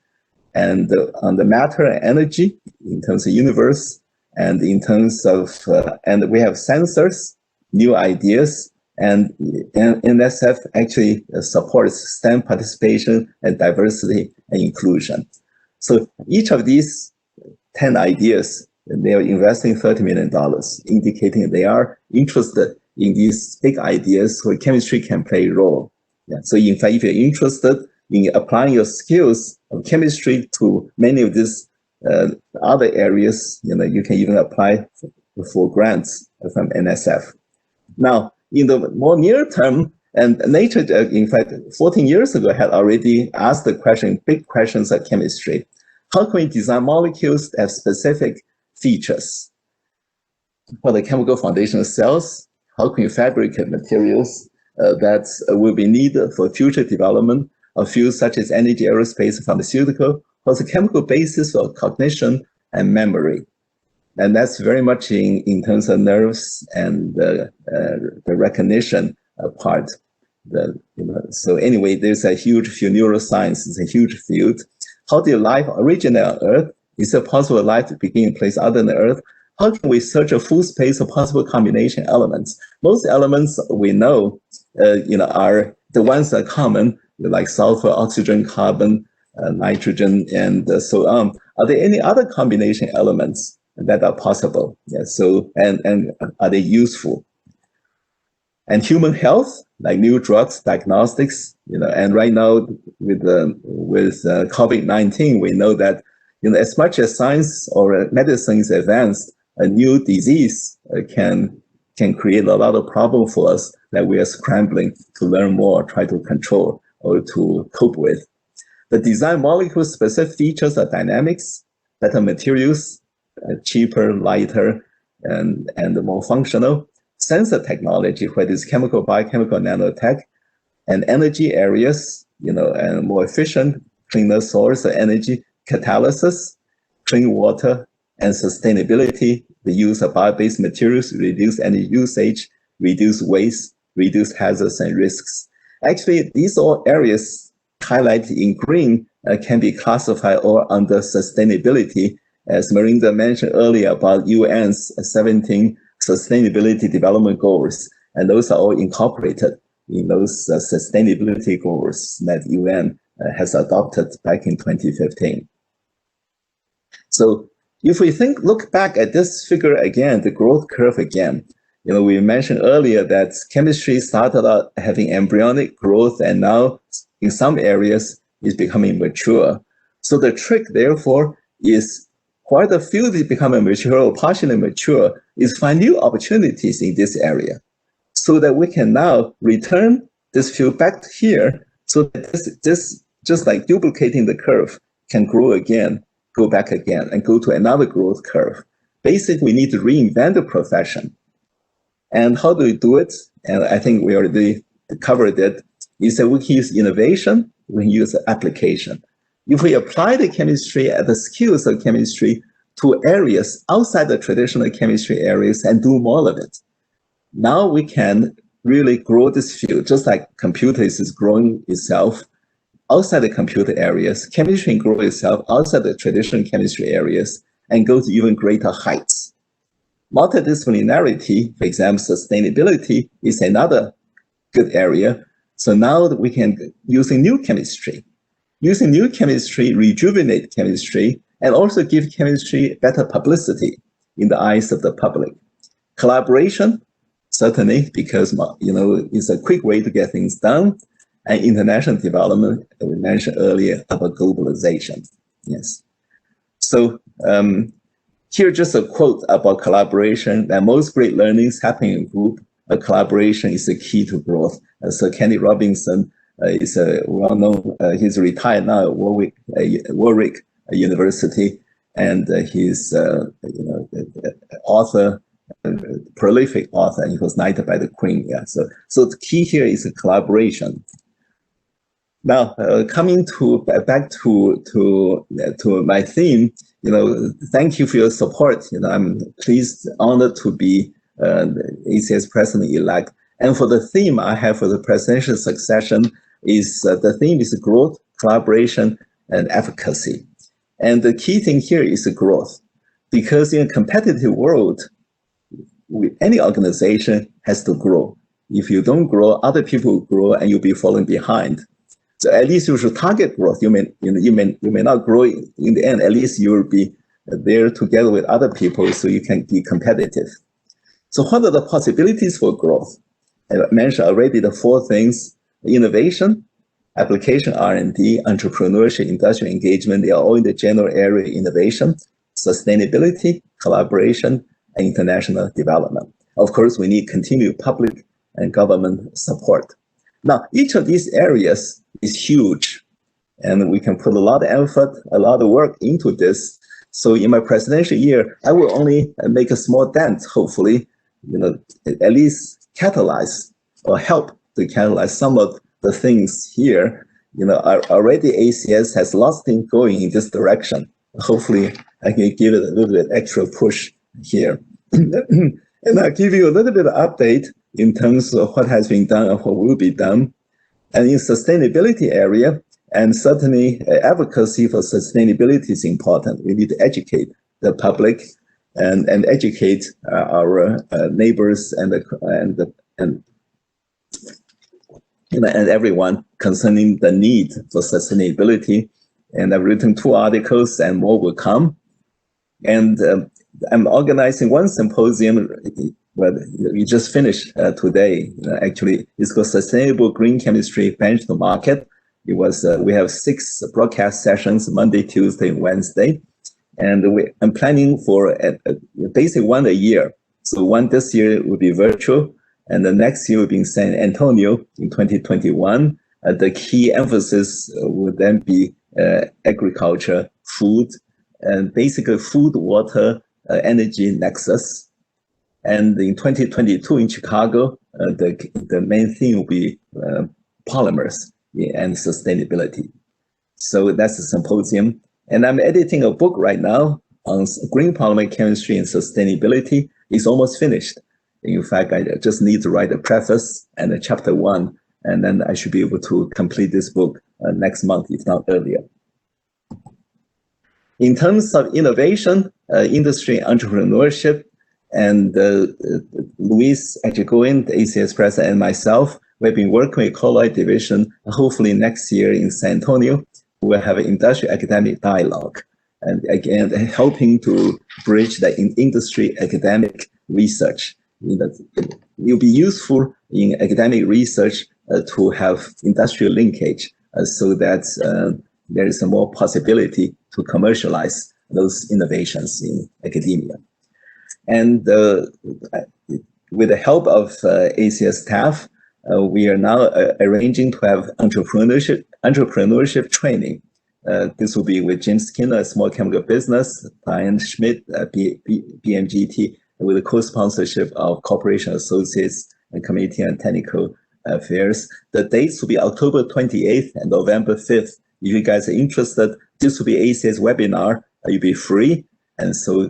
and on the matter and energy in terms of universe, and in terms of, and we have sensors, new ideas, and NSF actually supports STEM participation and diversity and inclusion. So each of these 10 ideas, they are investing $30 million, indicating they are interested in these big ideas where chemistry can play a role. Yeah. So in fact, if you're interested in applying your skills of chemistry to many of these other areas, you can even apply for grants from NSF. Now, in the more near term, and Nature, in fact, 14 years ago, had already asked the question, big questions of chemistry. How can we design molecules that have specific features for the chemical foundation of cells? How can we fabricate materials that will be needed for future development of fields such as energy, aerospace, pharmaceutical, or the chemical basis for cognition and memory? And that's very much in terms of nerves and the recognition part. So anyway, there's a huge field. Neuroscience is a huge field. How did life originate on Earth? Is it possible life to begin in place other than Earth? How can we search a full space of possible combination elements? Most elements we know, are the ones that are common, like sulfur, oxygen, carbon, nitrogen, and so on. Are there any other combination elements that are possible? Yeah, so, and are they useful? And human health, like new drugs, diagnostics, and right now with COVID-19, we know that, as much as science or medicine is advanced, a new disease can create a lot of problem for us that we are scrambling to learn more, try to control or to cope with. The design molecule specific features are dynamics, better materials, cheaper, lighter, and more functional. Sensor technology, whether it's chemical, biochemical, nanotech, and energy areas, and more efficient, cleaner source of energy, catalysis, clean water, and sustainability, the use of bio-based materials, reduce energy usage, reduce waste, reduce hazards and risks. Actually, these all areas highlighted in green can be classified all under sustainability, as Marinda mentioned earlier about UN's 17 Sustainability Development Goals, and those are all incorporated in those sustainability goals that UN has adopted back in 2015. So if we look back at this figure again, the growth curve again, we mentioned earlier that chemistry started out having embryonic growth, and now in some areas is becoming mature. So the trick, therefore, is while the field is becoming mature or partially mature, is find new opportunities in this area so that we can now return this field back here so that this just like duplicating the curve, can grow again, go back again, and go to another growth curve. Basically, we need to reinvent the profession. And how do we do it? And I think we already covered it. You say we can use innovation, we can use application. If we apply the chemistry and the skills of chemistry to areas outside the traditional chemistry areas and do more of it, now we can really grow this field, just like computers is growing itself outside the computer areas, chemistry can grow itself outside the traditional chemistry areas and go to even greater heights. Multidisciplinarity, for example, sustainability is another good area. So now we can, using new chemistry, rejuvenate chemistry, and also give chemistry better publicity in the eyes of the public. Collaboration, certainly, because it's a quick way to get things done. And international development, we mentioned earlier about globalization. Yes. So here just a quote about collaboration, that most great learnings happen in group. Collaboration is the key to growth. So Kenny Robinson is a well-known, he's retired now at Warwick University, and he's author, prolific author, and he was knighted by the Queen. Yeah. So the key here is a collaboration. Now, coming back to my theme, thank you for your support. I'm pleased, honored to be ACS president-elect. And for the theme I have for the presidential succession is the theme is growth, collaboration, and efficacy. And the key thing here is growth, because in a competitive world, any organization has to grow. If you don't grow, other people will grow, and you'll be falling behind. So at least you should target growth. You may not grow in the end. At least you will be there together with other people, so you can be competitive. So what are the possibilities for growth? I mentioned already the 4 things: innovation, application R&D, entrepreneurship, industrial engagement. They are all in the general area of innovation, sustainability, collaboration, and international development. Of course, we need continued public and government support. Now, each of these areas is huge, and we can put a lot of effort, a lot of work into this. So in my presidential year, I will only make a small dent, hopefully, at least catalyze or help to catalyze some of the things here. Already ACS has lots of things going in this direction. Hopefully, I can give it a little bit extra push here. And I'll give you a little bit of update in terms of what has been done and what will be done. And in sustainability area, and certainly advocacy for sustainability is important. We need to educate the public and educate our neighbors and everyone concerning the need for sustainability. And I've written 2 articles, and more will come. And I'm organizing one symposium. Well, we just finished today. Actually, it's called Sustainable Green Chemistry Bench to Market. It was we have 6 broadcast sessions, Monday, Tuesday, and Wednesday, and I'm planning for basically one a year. So one this year will be virtual, and the next year will be in San Antonio in 2021. The key emphasis will then be agriculture, food, and basically food, water, energy nexus. And in 2022 in Chicago, the main theme will be polymers and sustainability. So that's the symposium. And I'm editing a book right now on green polymer chemistry and sustainability. It's almost finished. In fact, I just need to write a preface and a chapter 1, and then I should be able to complete this book next month, if not earlier. In terms of innovation, industry, entrepreneurship, and Luis Echegoyen, the ACS president, and myself, we've been working with Colloid Division. Hopefully next year in San Antonio, we'll have an industrial academic dialogue. And again, helping to bridge the industry academic research. It will be useful in academic research to have industrial linkage so that there is a more possibility to commercialize those innovations in academia. And with the help of ACS staff, we are now arranging to have entrepreneurship training. This will be with Jim Skinner, a small chemical business, Diane Schmidt, BMGT, with the co-sponsorship of Corporation Associates and Committee on Technical affairs. The dates will be October 28th and November 5th. If you guys are interested, this will be ACS webinar. You'll be free. And so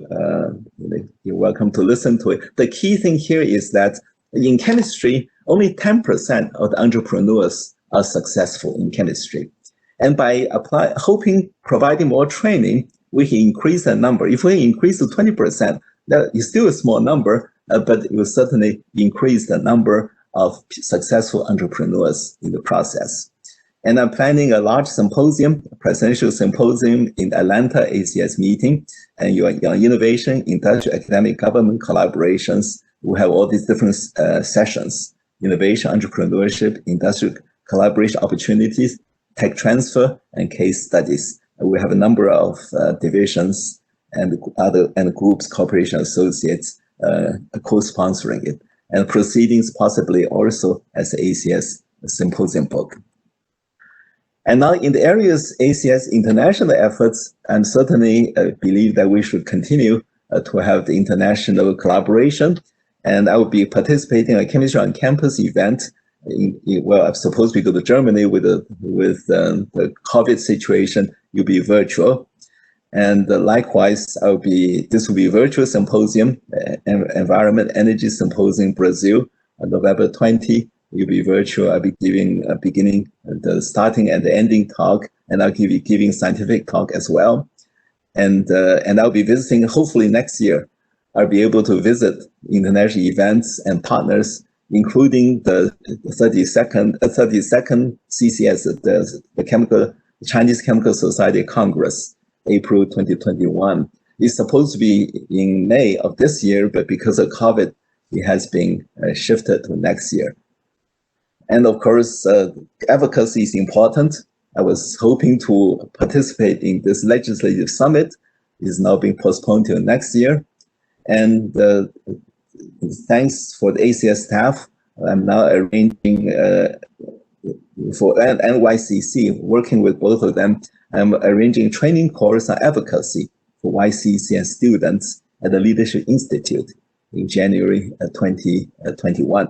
you're welcome to listen to it. The key thing here is that in chemistry, only 10% of the entrepreneurs are successful in chemistry. And by providing more training, we can increase the number. If we increase to 20%, that is still a small number, but it will certainly increase the number of successful entrepreneurs in the process. And I'm planning a large symposium, presidential symposium in Atlanta ACS meeting, and your innovation, industrial, academic, government collaborations. We have all these different sessions: innovation, entrepreneurship, industrial collaboration opportunities, tech transfer, and case studies. We have a number of divisions and groups, corporation associates co-sponsoring it, and proceedings possibly also as ACS symposium book. And now in the areas ACS international efforts, I certainly believe that we should continue to have the international collaboration. And I will be participating in a chemistry on campus event. Well, I'm supposed to go to Germany with the COVID situation. You'll be virtual. And likewise, this will be a virtual symposium, Environment Energy Symposium Brazil, on November 20. You'll be virtual. I'll be giving the starting and the ending talk, and I'll be giving scientific talk as well. And I'll be visiting, hopefully next year, I'll be able to visit international events and partners, including the 32nd CCS, the Chinese Chemical Society Congress, April 2021. It's supposed to be in May of this year, but because of COVID, it has been shifted to next year. And of course, advocacy is important. I was hoping to participate in this legislative summit. It is now being postponed till next year. And thanks for the ACS staff, I'm now arranging for NYCC, working with both of them. I'm arranging training course on advocacy for YCC and students at the Leadership Institute in January 2021.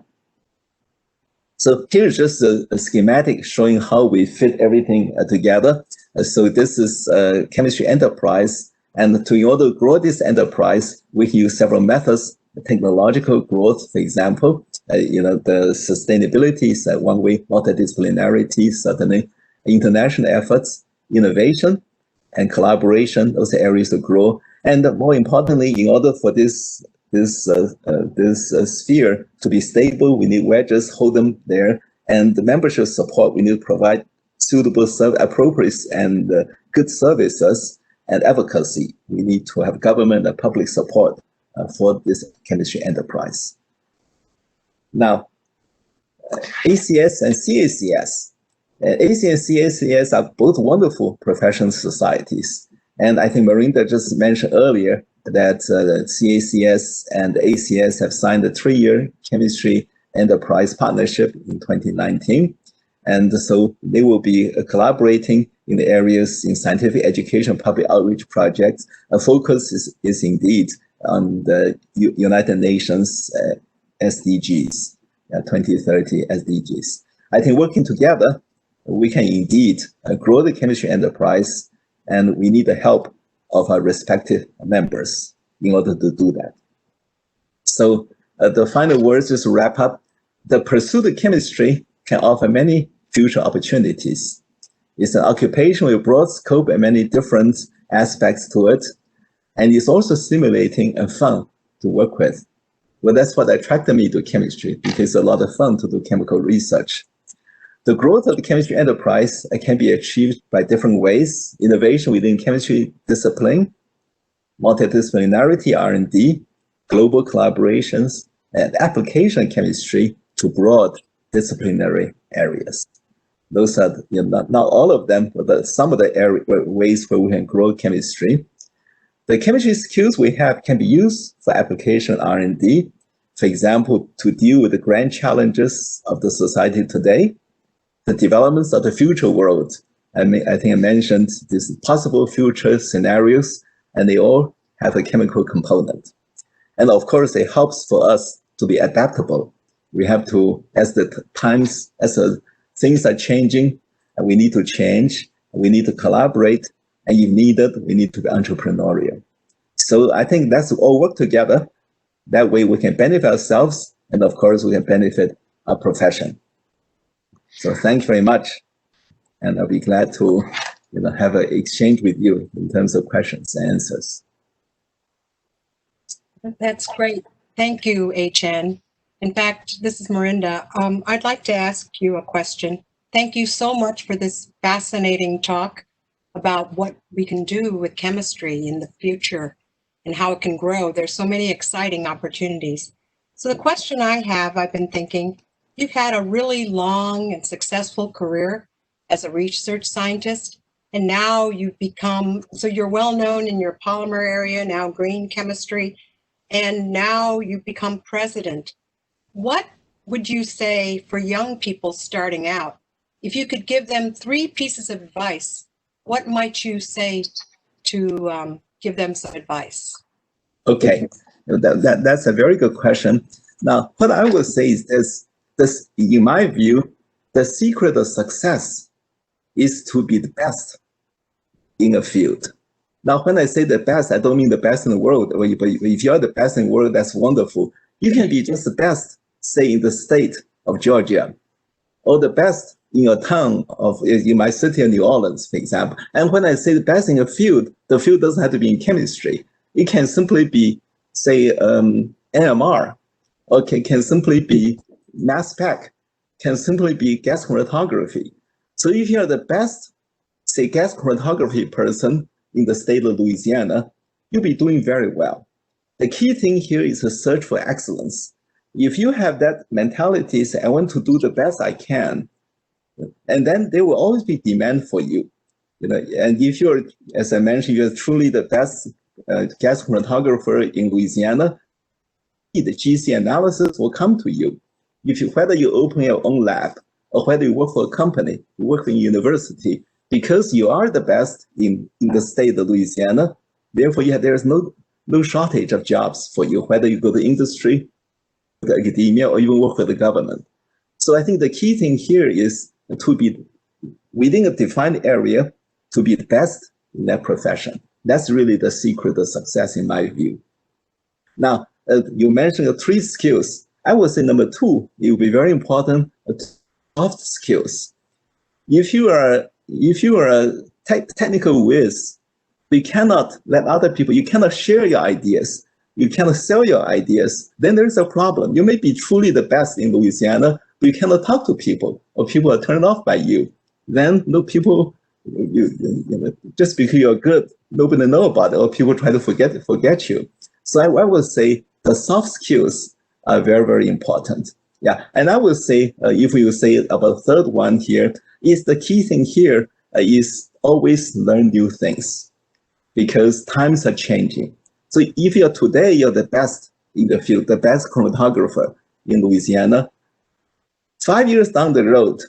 So here's just a schematic showing how we fit everything together. So this is chemistry enterprise. And in order to grow this enterprise, we can use several methods. Technological growth, for example, the sustainability is one way, multidisciplinarity, certainly, international efforts, innovation, and collaboration, those are areas to grow. And more importantly, in order for this sphere to be stable, we need wedges, hold them there, and the membership support, we need to provide suitable, appropriate, and good services and advocacy. We need to have government and public support for this chemistry enterprise. Now, ACS and CACS. ACS and CACS are both wonderful professional societies. And I think Marinda just mentioned earlier that CACS and ACS have signed a 3-year chemistry enterprise partnership in 2019. And so they will be collaborating in the areas in scientific education, public outreach projects. A focus is indeed on the United Nations SDGs, 2030 SDGs. I think working together, we can indeed grow the chemistry enterprise, and we need the help of our respective members in order to do that. So the final words, just to wrap up, the pursuit of chemistry can offer many future opportunities. It's an occupation with broad scope and many different aspects to it. And it's also stimulating and fun to work with. Well, that's what attracted me to chemistry, because it's a lot of fun to do chemical research. The growth of the chemistry enterprise can be achieved by different ways: innovation within chemistry discipline, multidisciplinarity R&D, global collaborations, and application chemistry to broad disciplinary areas. Those are not all of them, but some of the ways where we can grow chemistry. The chemistry skills we have can be used for application R&D, for example, to deal with the grand challenges of the society today, the developments of the future world. I think I mentioned these possible future scenarios, and they all have a chemical component. And of course, it helps for us to be adaptable We have to, as the times, as the things are changing, and we need to change. We need to collaborate, and if needed, we need to be entrepreneurial. So I think that's all work together. That way we can benefit ourselves, and of course we can benefit our profession. So thank you very much, and I'll be glad to have an exchange with you in terms of questions and answers. That's great. Thank you, HN. In fact, this is Miranda. I'd like to ask you a question. Thank you so much for this fascinating talk about what we can do with chemistry in the future and how it can grow. There's so many exciting opportunities. So the question I have, I've been thinking, you've had a really long and successful career as a research scientist, and now you've become, so you're well known in your polymer area, now green chemistry, and now you've become president. What would you say for young people starting out? If you could give them 3 pieces of advice, what might you say to give them some advice? Okay, that's a very good question. Now, what I would say is this, in my view, the secret of success is to be the best in a field. Now, when I say the best, I don't mean the best in the world. But if you're the best in the world, that's wonderful. You can be just the best, say, in the state of Georgia, or the best in your town in my city of New Orleans, for example. And when I say the best in a field, the field doesn't have to be in chemistry. It can simply be, say, NMR, or can simply be mass spec, can simply be gas chromatography. So if you're the best, say, gas chromatography person in the state of Louisiana, you'll be doing very well. The key thing here is to search for excellence. If you have that mentality, say, I want to do the best I can, and then there will always be demand for you. And if you're, as I mentioned, you're truly the best gas chromatographer in Louisiana, the GC analysis will come to you. Whether you open your own lab or whether you work for a company, you work in a university, because you are the best in the state of Louisiana, therefore there's no shortage of jobs for you, whether you go to industry, to academia, or even work for the government. So I think the key thing here is to be within a defined area, to be the best in that profession. That's really the secret of success in my view. Now, you mentioned 3 skills. I would say number 2, it will be very important, soft skills. If you are a technical whiz, you cannot let other people, you cannot share your ideas, you cannot sell your ideas, then there's a problem. You may be truly the best in Louisiana, but you cannot talk to people, or people are turned off by you. Then no people, just because you're good, nobody know about it, or people try to forget you. So I would say the soft skills are very, very important. Yeah, and I would say, if we would say about the third one here, is the key thing here is always learn new things, because times are changing. So if you're the best in the field, the best chromatographer in Louisiana, 5 years down the road,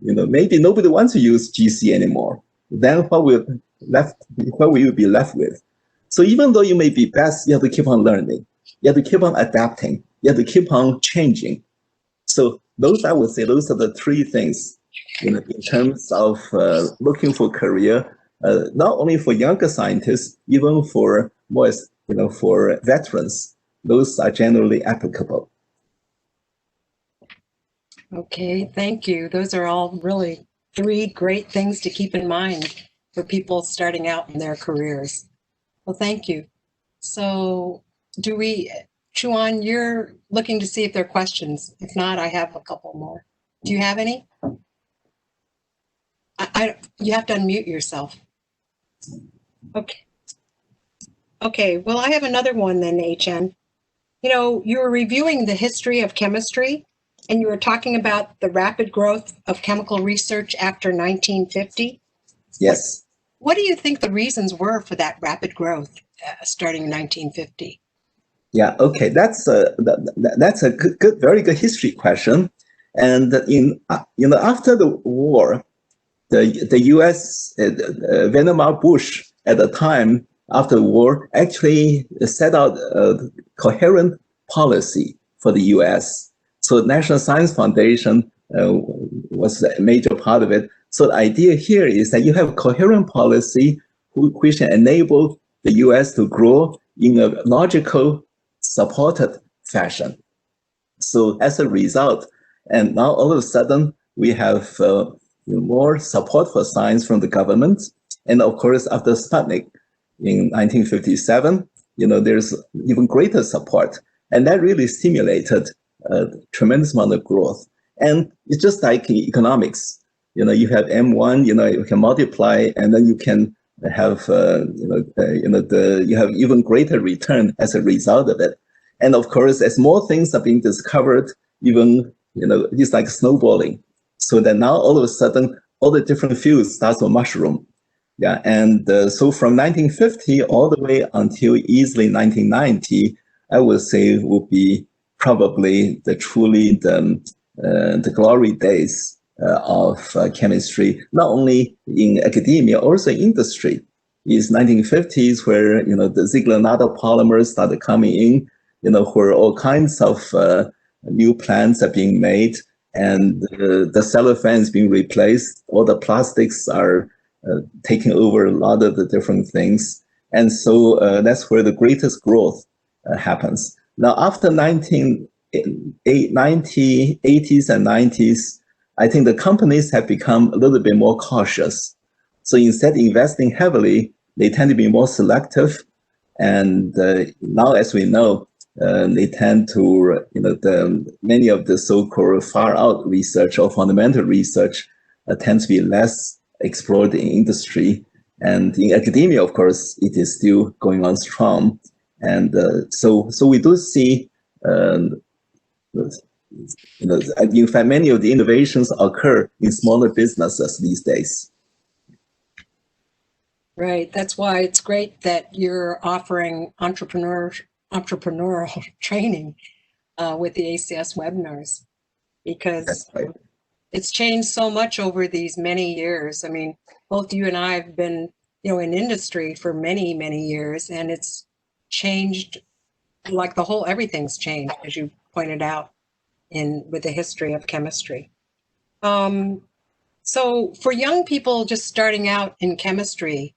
maybe nobody wants to use GC anymore. Then what will you be left with? So even though you may be best, you have to keep on learning. You have to keep on adapting. You have to keep on changing. So I would say those are the 3 things in terms of looking for career, not only for younger scientists, even for more, for veterans. Those are generally applicable. Okay, thank you. Those are all really 3 great things to keep in mind for people starting out in their careers. Well, thank you. So Chuan, you're looking to see if there are questions. If not, I have a couple more. Do you have any? You have to unmute yourself. Okay. Okay, well, I have another one then, HN. You were reviewing the history of chemistry, and you were talking about the rapid growth of chemical research after 1950. Yes. What do you think the reasons were for that rapid growth starting in 1950? Yeah, okay, that's a very good history question. And after the war, the U.S. Vannevar Bush at the time after the war actually set out a coherent policy for the U.S. So National Science Foundation was a major part of it. So the idea here is that you have coherent policy which can enable the US to grow in a logical, supported fashion. So as a result, and now all of a sudden, we have more support for science from the government. And of course, after Sputnik in 1957, there's even greater support. And that really stimulated a tremendous amount of growth. And it's just like in economics. You have M1, you can multiply, and then you can have, you have even greater return as a result of it. And of course, as more things are being discovered, even, it's like snowballing. So that now all of a sudden, all the different fields start to mushroom. Yeah, and so from 1950 all the way until easily 1990, I would say would be probably the glory days of chemistry, not only in academia, also industry. It's 1950s where, the Ziegler nanopolymers started coming in, where all kinds of new plants are being made, and the cellophane is being replaced. All the plastics are taking over a lot of the different things. And so that's where the greatest growth happens. Now, after 1980s and 90s, I think the companies have become a little bit more cautious. So instead of investing heavily, they tend to be more selective. And now, as we know, they tend to, many of the so-called far-out research or fundamental research tends to be less explored in industry. And in academia, of course, it is still going on strong. And so we do see, in fact, many of the innovations occur in smaller businesses these days. Right. That's why it's great that you're offering entrepreneurial training with the ACS webinars, because Right. It's changed so much over these many years. I mean, both you and I have been, in industry for many, many years, and it's changed, like everything's changed, as you pointed out, with the history of chemistry. So for young people just starting out in chemistry,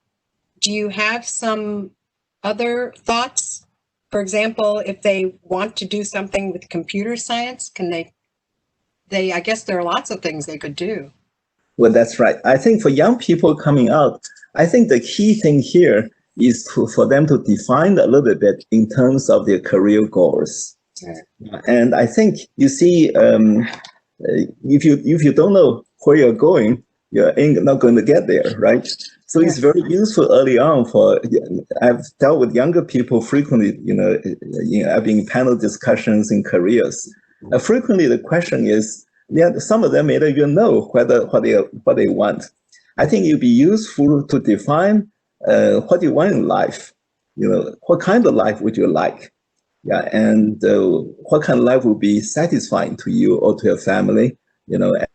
do you have some other thoughts? For example, if they want to do something with computer science, can they, I guess there are lots of things they could do. Well, that's right. I think for young people coming out, I think the key thing here is for them to define a little bit in terms of their career goals. Right. And I think, you see, if you don't know where you're going, you're not going to get there, right? So it's very useful early on I've dealt with younger people frequently, having panel discussions in careers. Frequently the question is, some of them may not even know what they want. I think it'd be useful to define what you want in life. What kind of life would you like? Yeah, and what kind of life would be satisfying to you or to your family? And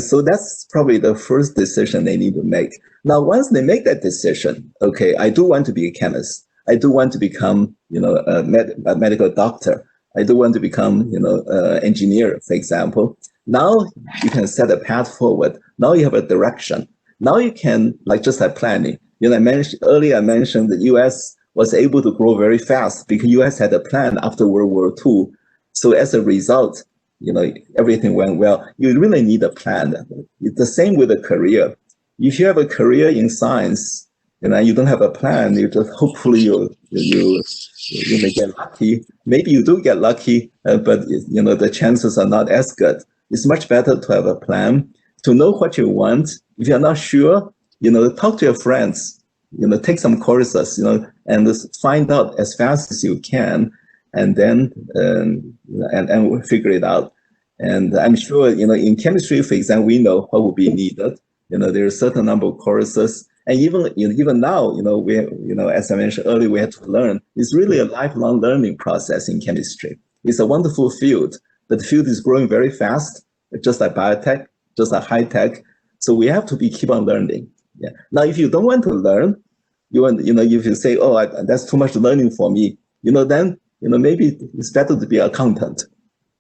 so that's probably the first decision they need to make. Now, once they make that decision, okay, I do want to be a chemist. I do want to become, a medical doctor. I do want to become, engineer, for example. Now you can set a path forward. Now you have a direction. Now you can, just like planning. I mentioned the U.S. was able to grow very fast because U.S. had a plan after World War II. So as a result, everything went well. You really need a plan. It's the same with a career. If you have a career in science, you don't have a plan, you just hopefully you may get lucky. Maybe you do get lucky, but the chances are not as good. It's much better to have a plan, to know what you want. If you're not sure, talk to your friends, take some courses, and just find out as fast as you can, and then and we'll figure it out. And I'm sure, in chemistry, for example, we know what will be needed. There are a certain number of courses. And even now, we, as I mentioned earlier, we have to learn. It's really a lifelong learning process in chemistry. It's a wonderful field, but the field is growing very fast, just like biotech, just like high tech. So we have to keep on learning. Yeah. Now, if you don't want to learn, if you say, oh, that's too much learning for me, then maybe it's better to be an accountant.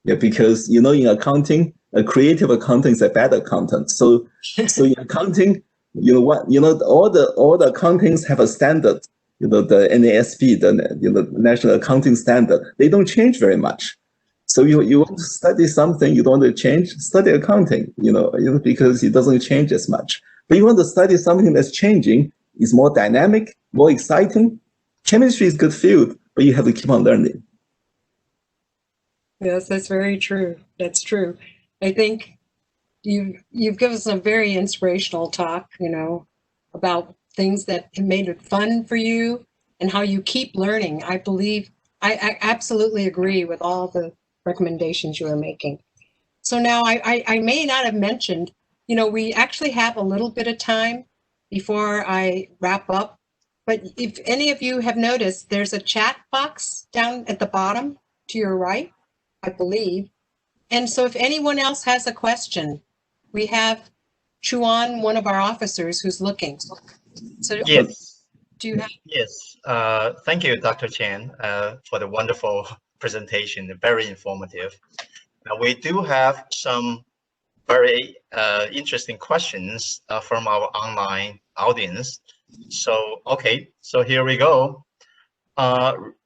Yeah, because in accounting, a creative accountant is a bad accountant. So in accounting, all the accountings have a standard. The NASB, the National Accounting Standard. They don't change very much. So you want to study something, you don't want to change, study accounting. Because it doesn't change as much. But you want to study something that's changing, is more dynamic, more exciting. Chemistry is a good field, but you have to keep on learning. Yes, that's very true. That's true. I think you've given us a very inspirational talk, about things that made it fun for you and how you keep learning. I believe I absolutely agree with all the recommendations you are making. So now I may not have mentioned, we actually have a little bit of time before I wrap up. But if any of you have noticed, there's a chat box down at the bottom to your right, I believe. And so if anyone else has a question, we have Chuan, one of our officers, who's looking. So yes. Do you have? Yes. Thank you, Dr. Cheng, for the wonderful presentation, very informative. Now, we do have some very interesting questions from our online audience. So, okay, so here we go.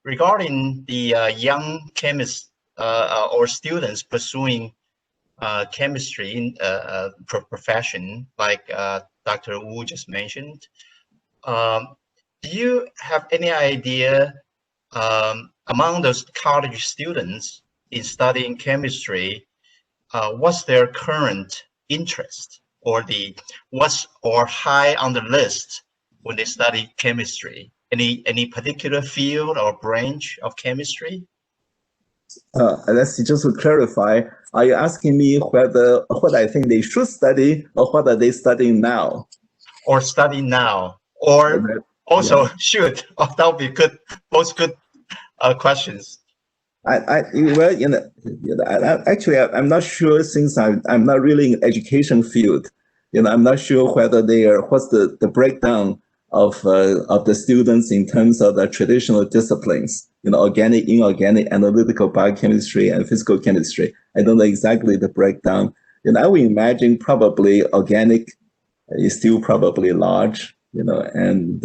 Regarding the young chemists or students pursuing chemistry profession, like Dr. Wu just mentioned, do you have any idea among those college students in studying chemistry, what's their current interest or what's high on the list when they study chemistry? Any particular field or branch of chemistry? Let's see, just to clarify, are you asking me what I think they should study or what are they studying now? Or study now, or also should. Oh, that would be good. Both good questions. Actually, I'm not sure, since I'm not really in education field. I'm not sure whether what's the breakdown of the students in terms of the traditional disciplines, organic, inorganic, analytical biochemistry, and physical chemistry. I don't know exactly the breakdown. I would imagine probably organic is still probably large, and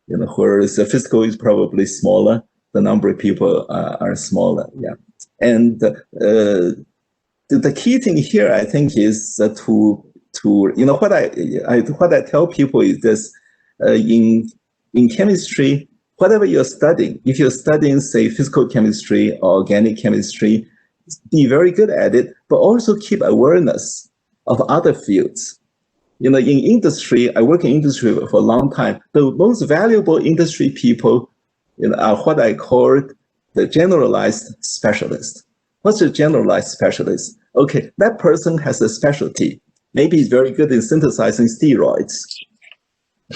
whereas the physical is probably smaller. The number of people are smaller, yeah. And the key thing here, I think, is to what I tell people is this: in chemistry, whatever you're studying, if you're studying, say, physical chemistry or organic chemistry, be very good at it, but also keep awareness of other fields. In industry, I work in industry for a long time. The most valuable industry people are what I call the generalized specialist. What's a generalized specialist? Okay, that person has a specialty. Maybe he's very good in synthesizing steroids,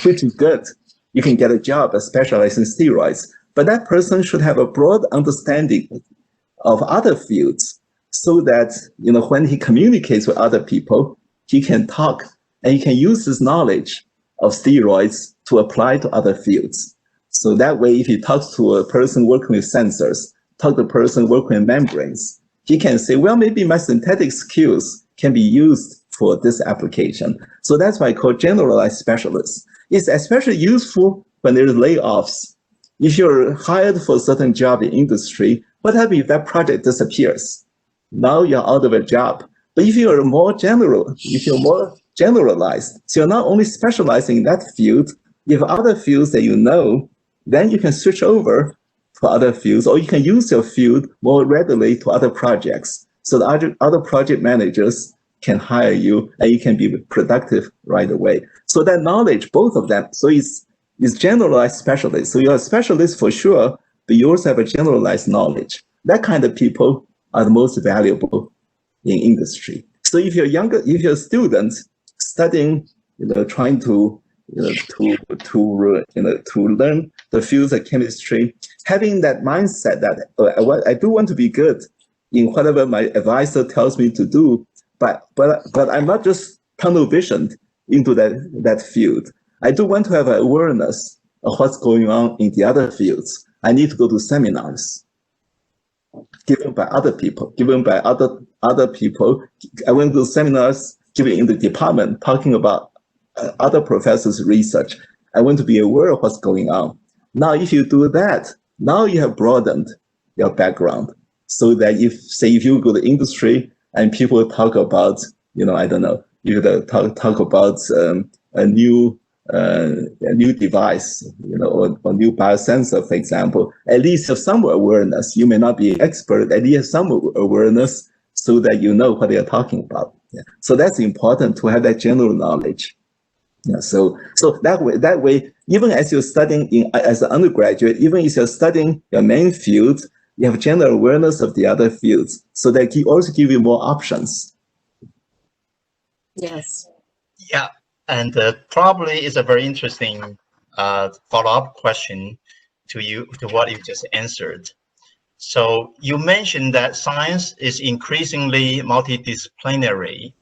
which is good. You can get a job specializing in steroids, but that person should have a broad understanding of other fields so that, when he communicates with other people, he can talk and he can use his knowledge of steroids to apply to other fields. So that way, if he talks to a person working with sensors, talk to a person working with membranes, he can say, well, maybe my synthetic skills can be used for this application. So that's why I call generalized specialists. It's especially useful when there's layoffs. If you're hired for a certain job in industry, what happens if that project disappears? Now you're out of a job. But if you're more generalized, so you're not only specializing in that field, you have other fields that then you can switch over to other fields, or you can use your field more readily to other projects. So the other project managers can hire you and you can be productive right away. So that knowledge, both of them, so it's generalized specialist. So you're a specialist for sure, but you also have a generalized knowledge. That kind of people are the most valuable in industry. So if you're a student studying, trying to learn the fields of chemistry, having that mindset that I do want to be good in whatever my advisor tells me to do, but I'm not just tunnel visioned into that field. I do want to have an awareness of what's going on in the other fields. I need to go to seminars. given by other people, given by other people. I went to seminars given in the department talking about other professors' research. I want to be aware of what's going on. Now, if you do that, now you have broadened your background so that if you go to industry and people talk about, I don't know, you talk about a new device, or new biosensor, for example, at least have some awareness. You may not be expert, at least some awareness so that you know what they are talking about. Yeah. So that's important to have that general knowledge. Yeah. So that way, even as you're studying as an undergraduate, even if you're studying your main field, you have general awareness of the other fields. So that can also give you more options. Yes. Yeah. And probably is a very interesting follow-up question to what you just answered. So you mentioned that science is increasingly multidisciplinary.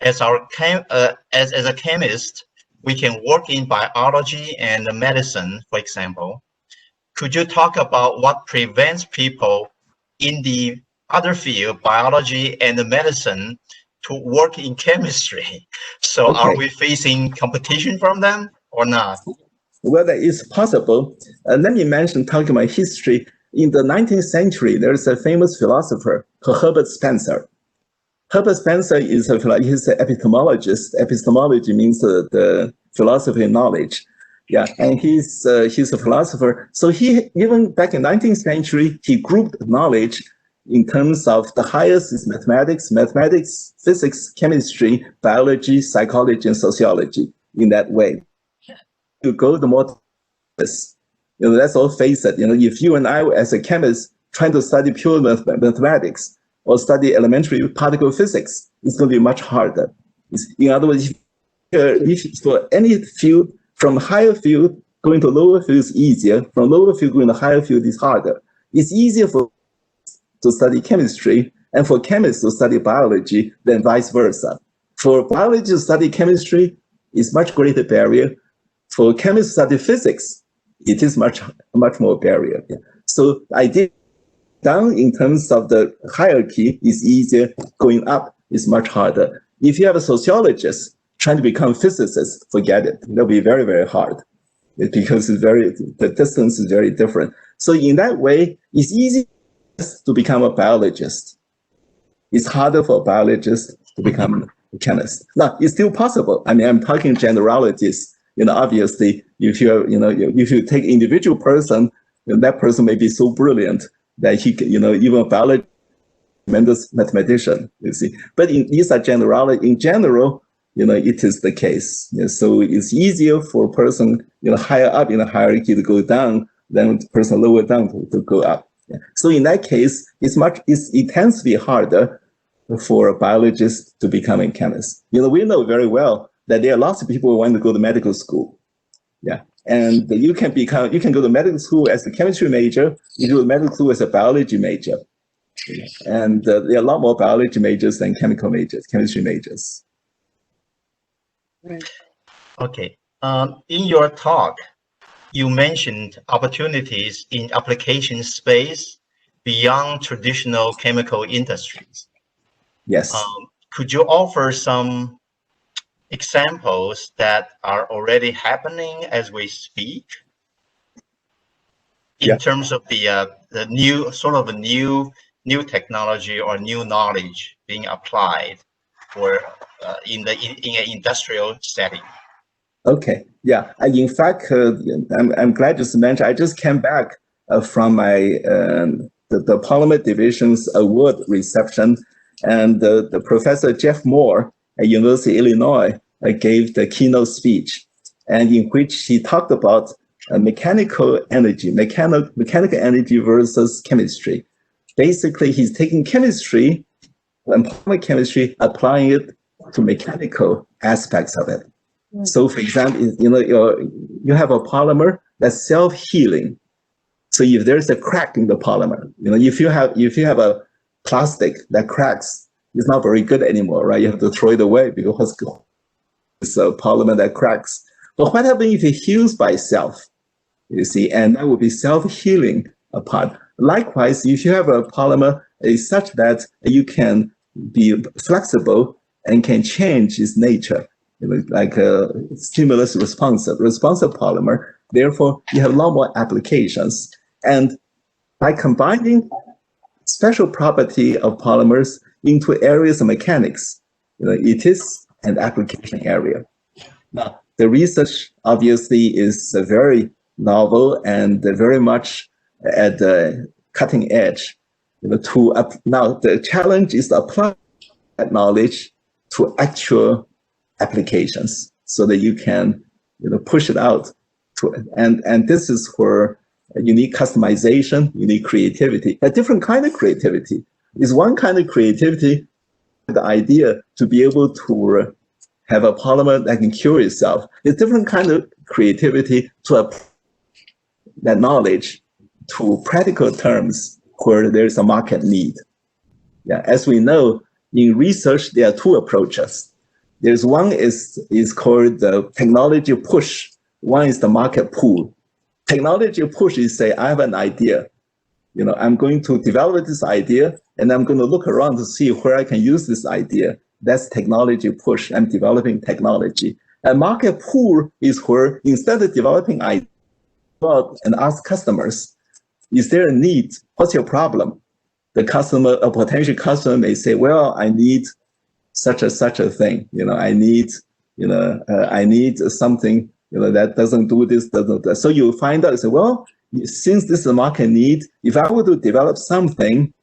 As a chemist, we can work in biology and medicine, for example. Could you talk about what prevents people in the other field, biology and medicine, to work in chemistry? So Okay. Are we facing competition from them or not? Well, that is possible. Let me talking about history. In the 19th century, there's a famous philosopher called Herbert Spencer. Herbert Spencer is an epistemologist. Epistemology means the philosophy of knowledge. Yeah, and he's a philosopher. So he, even back in 19th century, he grouped knowledge in terms of the highest is mathematics, physics, chemistry, biology, psychology, and sociology in that way. You go the more, let's all face it, if you and I as a chemist trying to study pure mathematics or study elementary particle physics, it's going to be much harder. In other words, if for any field, from higher field going to lower field is easier, from lower field going to higher field is harder. It's easier to study chemistry and for chemists to study biology than vice versa. For biology to study chemistry is much greater barrier. For chemists to study physics, it is much more barrier. Yeah. So idea down in terms of the hierarchy is easier, going up is much harder. If you have a sociologist trying to become a physicist, forget it. It'll be very, very hard because the distance is very different. So in that way, it's easy to become a biologist. It's harder for a biologist to become a chemist. Now, it's still possible. I mean, I'm talking generalities. Obviously, if you take individual person, that person may be so brilliant that he, even a biologist, tremendous mathematician, you see. But these are generality. In general, it is the case. So it's easier for a person, higher up in the hierarchy to go down than the person lower down to go up. Yeah. So in that case, it tends to be harder for a biologist to become a chemist. We know very well that there are lots of people who want to go to medical school. Yeah. And you can go to medical school as a chemistry major, you go to medical school as a biology major. And there are a lot more biology majors than chemistry majors. Right. Okay. In your talk, you mentioned opportunities in application space beyond traditional chemical industries. Yes. Could you offer some examples that are already happening as we speak in terms of the new technology or new knowledge being applied for in an industrial setting? Okay. Yeah. In fact, I'm glad you mentioned. I just came back from my the Polymer Division's award reception, and the Professor Jeff Moore at University of Illinois gave the keynote speech, and in which he talked about mechanical energy versus chemistry. Basically, he's taking chemistry and polymer chemistry, applying it to mechanical aspects of it. So, for example, you have a polymer that's self-healing. So if there's a crack in the polymer, if you have a plastic that cracks, it's not very good anymore, right? You have to throw it away because it's a polymer that cracks. But what happens if it heals by itself? You see, and that would be self-healing part. likewise, if you have a polymer is such that you can be flexible and can change its nature, like a stimulus responsive polymer. Therefore, you have a lot more applications. And by combining special property of polymers into areas of mechanics, it is an application area. Now, the research obviously is very novel and very much at the cutting edge. Now, the challenge is to apply that knowledge to actual applications so that you can push it out to, and this is where you need customization, you need creativity. A different kind of creativity is one kind of creativity, the idea to be able to have a polymer that can cure itself. It's different kind of creativity to apply that knowledge to practical terms where there's a market need. Yeah, as we know, in research, there are two approaches. There's one is called the technology push. One is the market pull. Technology push is say, I have an idea. I'm going to develop this idea and I'm going to look around to see where I can use this idea. That's technology push. I'm developing technology. And market pull is where instead of developing ideas and ask customers, is there a need? What's your problem? The customer, a potential customer may say, well, I need such a thing. I need something, that doesn't do this, doesn't do that. So you find out, say, well, since this is a market need, if I were to develop something,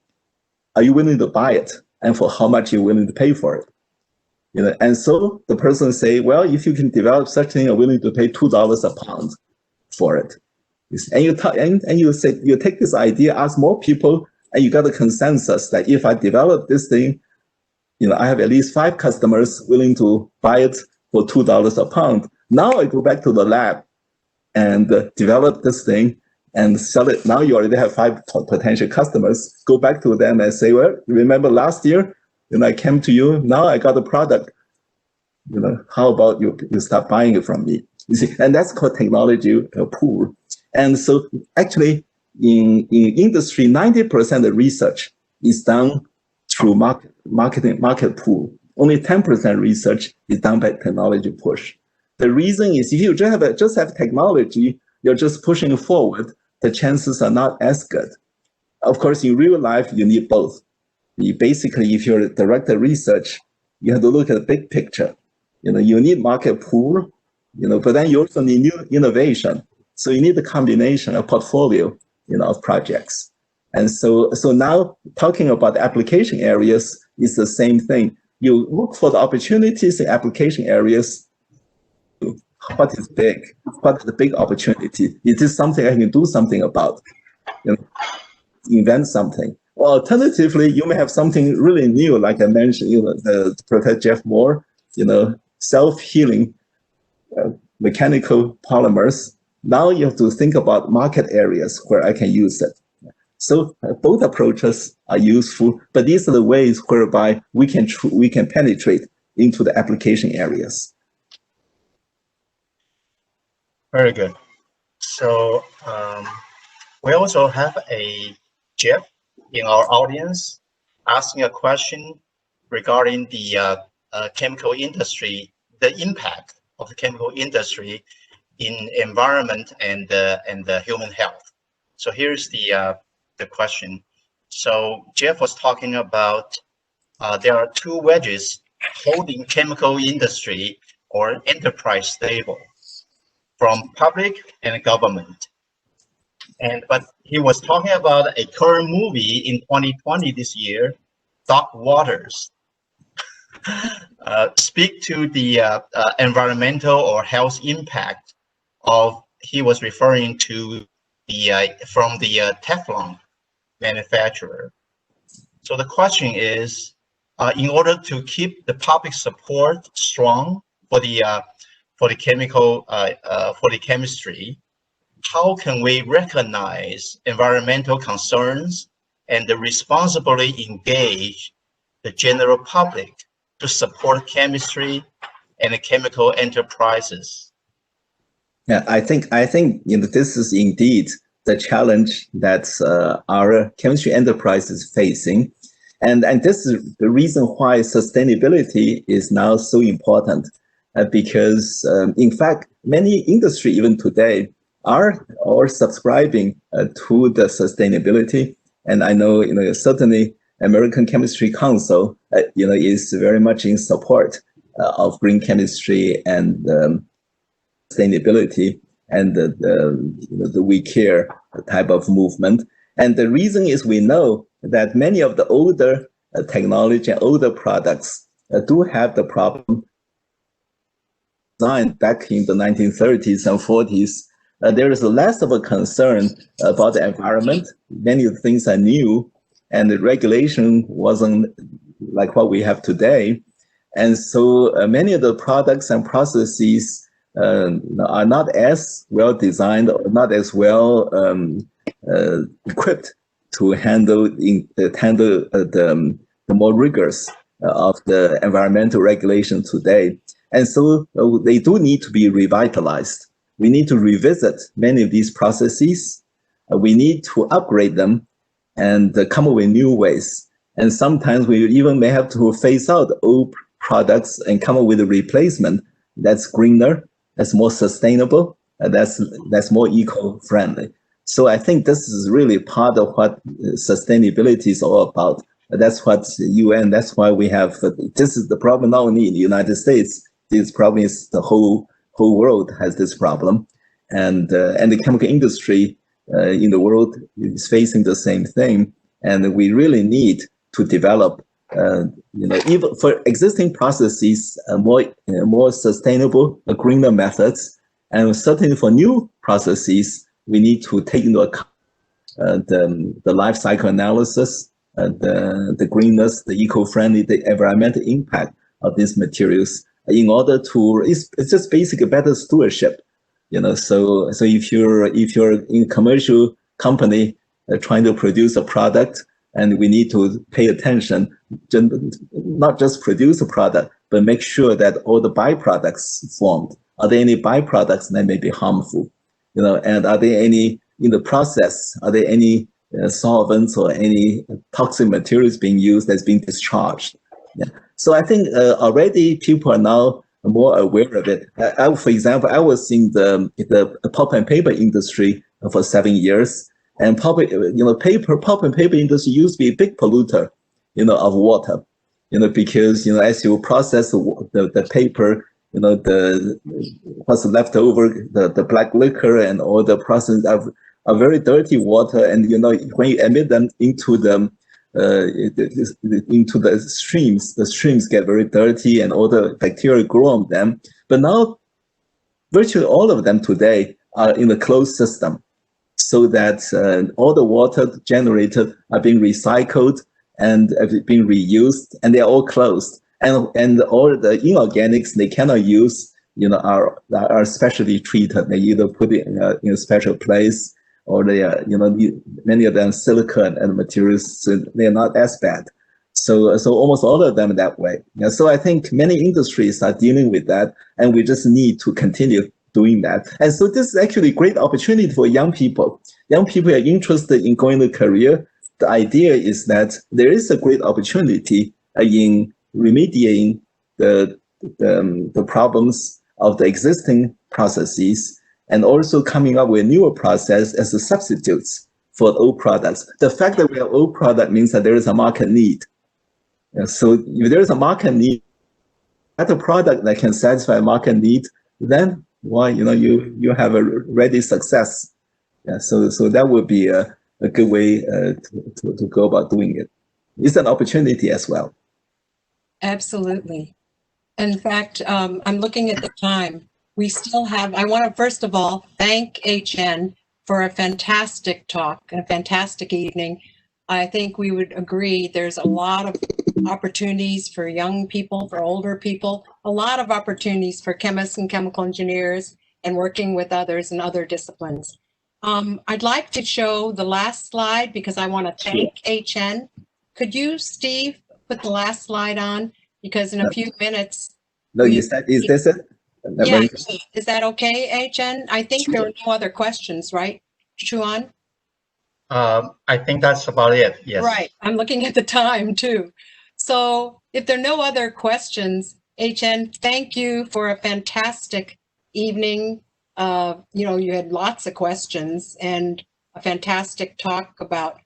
are you willing to buy it? And for how much you're willing to pay for it? And so the person say, well, if you can develop such thing, I'm willing to pay $2 a pound for it. And you say, you take this idea, ask more people, and you got a consensus that if I develop this thing, I have at least 5 customers willing to buy it for $2 a pound. Now I go back to the lab and develop this thing and sell it. Now you already have 5 potential customers. Go back to them and say, well, remember last year, I came to you, now I got a product. How about you start buying it from me? You see, and that's called technology pool. And so actually in industry, 90% of research is done through market pool. Only 10% research is done by technology push. The reason is if you just have technology, you're just pushing forward, the chances are not as good. Of course, in real life, you need both. Basically, if you're a director research, you have to look at the big picture. You need market pool, but then you also need new innovation. So you need a combination, a portfolio, of projects. And so now talking about application areas is the same thing. You look for the opportunities in application areas. What is big? What is the big opportunity? Is this something I can do something about? Invent something. Or alternatively, you may have something really new, like I mentioned, the Professor Jeff Moore, self-healing mechanical polymers. Now you have to think about market areas where I can use it. So both approaches are useful, but these are the ways whereby we can penetrate into the application areas. Very good. So we also have a Jeff in our audience asking a question regarding the chemical industry, the impact of the chemical industry in environment and the human health. So here's the question. So Jeff was talking about there are 2 wedges holding chemical industry or enterprise stable from public and government. But he was talking about a current movie in 2020 this year, Dark Waters. Speak to the environmental or health impact of, he was referring to from the Teflon manufacturer. So the question is, in order to keep the public support strong for the chemistry, how can we recognize environmental concerns and responsibly engage the general public to support chemistry and the chemical enterprises? Yeah, I think this is indeed the challenge that our chemistry enterprise is facing. And this is the reason why sustainability is now so important, because in fact, many industry even today are subscribing to the sustainability. And I know, certainly American Chemistry Council, is very much in support of green chemistry and sustainability and the we care type of movement. And the reason is we know that many of the older technology and older products do have the problem designed back in the 1930s and 40s. There is less of a concern about the environment. Many of the things are new, and the regulation wasn't like what we have today. And so many of the products and processes are not as well designed or not as well equipped to handle the more rigorous of the environmental regulation today. And so they do need to be revitalized. We need to revisit many of these processes. We need to upgrade them and come up with new ways. And sometimes we even may have to phase out old products and come up with a replacement that's greener, that's more sustainable, that's more eco-friendly. So I think this is really part of what sustainability is all about. That's what UN, that's why we have, this is the problem not only in the United States, this problem is the whole world has this problem. And the chemical industry in the world is facing the same thing. And we really need to develop, even for existing processes, more sustainable, greener methods. And certainly for new processes, we need to take into account the life cycle analysis, the greenness, the eco-friendly, the environmental impact of these materials in order to, it's just basically better stewardship. So if you're in a commercial company trying to produce a product, and we need to pay attention, not just produce a product, but make sure that all the byproducts formed. Are there any byproducts that may be harmful? And are there any, in the process, are there any solvents or any toxic materials being used that's being discharged? Yeah. So I think already people are now more aware of it. For example, I was in the pulp and paper industry for 7 years. And pulp and paper industry used to be a big polluter, of water, because, as you process the paper, what's left over, the black liquor and all the process are very dirty water. And, when you emit them into the streams, the streams get very dirty and all the bacteria grow on them. But now virtually all of them today are in a closed system, so that all the water generated are being recycled and being reused, and they're all closed. And all the inorganics they cannot use, are specially treated. They either put it in a special place, or they are, many of them silicone and materials, so they are not as bad. So almost all of them that way. So I think many industries are dealing with that, and we just need to continue doing that. And so this is actually a great opportunity for young people. Young people are interested in going to career. The idea is that there is a great opportunity in remediating the problems of the existing processes, and also coming up with newer process as a substitutes for old products. The fact that we have old product means that there is a market need. So if there is a market need, at a product that can satisfy a market need, then why, you have a ready success. Yeah, so that would be a good way to go about doing it. It's an opportunity as well. Absolutely. In fact, I'm looking at the time. We still have, I want to first of all thank HN for a fantastic talk, a fantastic evening. I think we would agree there's a lot of opportunities for young people, for older people, a lot of opportunities for chemists and chemical engineers and working with others in other disciplines. I'd like to show the last slide because I want to thank HN. Could you, Steve, put the last slide on? Because in a few minutes. No, is this it? Yeah, is that okay, HN? I think there are no other questions, right, Chuan? I think that's about it. Yes. Right. I'm looking at the time too. So if there are no other questions, HN, thank you for a fantastic evening. You had lots of questions and a fantastic talk about,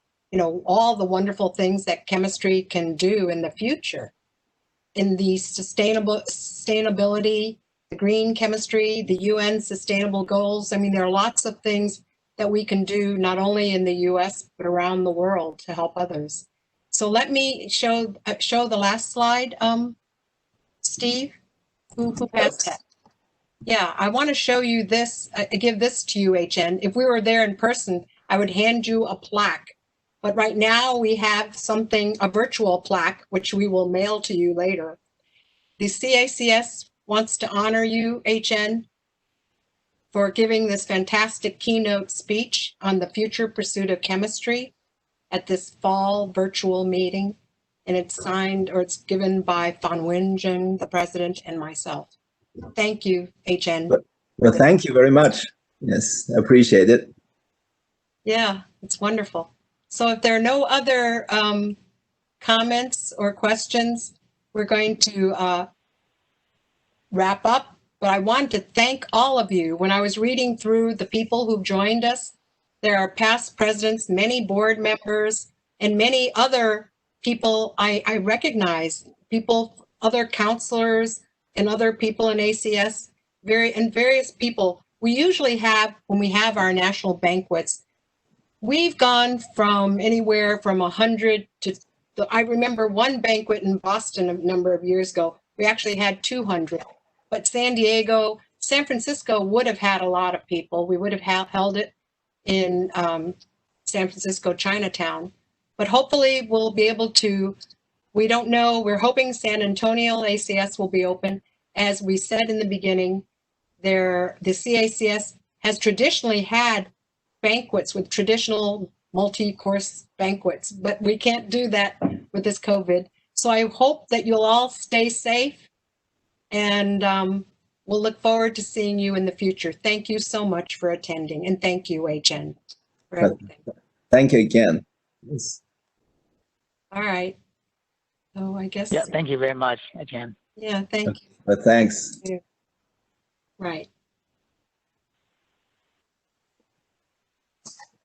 all the wonderful things that chemistry can do in the future. In the sustainability, the green chemistry, the UN sustainable goals. I mean, there are lots of things that we can do not only in the US, but around the world to help others. So let me show the last slide, Steve, who passed that? Yeah, I want to show you this, give this to you, HN. If we were there in person, I would hand you a plaque. But right now we have a virtual plaque, which we will mail to you later. The CACS wants to honor you, HN, for giving this fantastic keynote speech on the future pursuit of chemistry at this fall virtual meeting. And it's given by Van Wingen, the president, and myself. Thank you, HN. Well, thank you very much. Yes, I appreciate it. Yeah, it's wonderful. So if there are no other comments or questions, we're going to wrap up. But I want to thank all of you. When I was reading through the people who've joined us, there are past presidents, many board members, and many other people I recognize, other counselors and other people in ACS, various people. We usually have, when we have our national banquets, we've gone from anywhere from 100 to, I remember one banquet in Boston a number of years ago, we actually had 200. But San Francisco would have had a lot of people. We would have held it in San Francisco, Chinatown. But hopefully we'll be able to, we don't know, we're hoping San Antonio ACS will be open. As we said in the beginning, the CACS has traditionally had banquets with traditional multi-course banquets, but we can't do that with this COVID. So I hope that you'll all stay safe, and we'll look forward to seeing you in the future. Thank you so much for attending, and thank you, HN, for everything. Thank you again. Yes. All right. So I guess. Yeah, thank you very much, again. Yeah, thank you. But thanks. Right.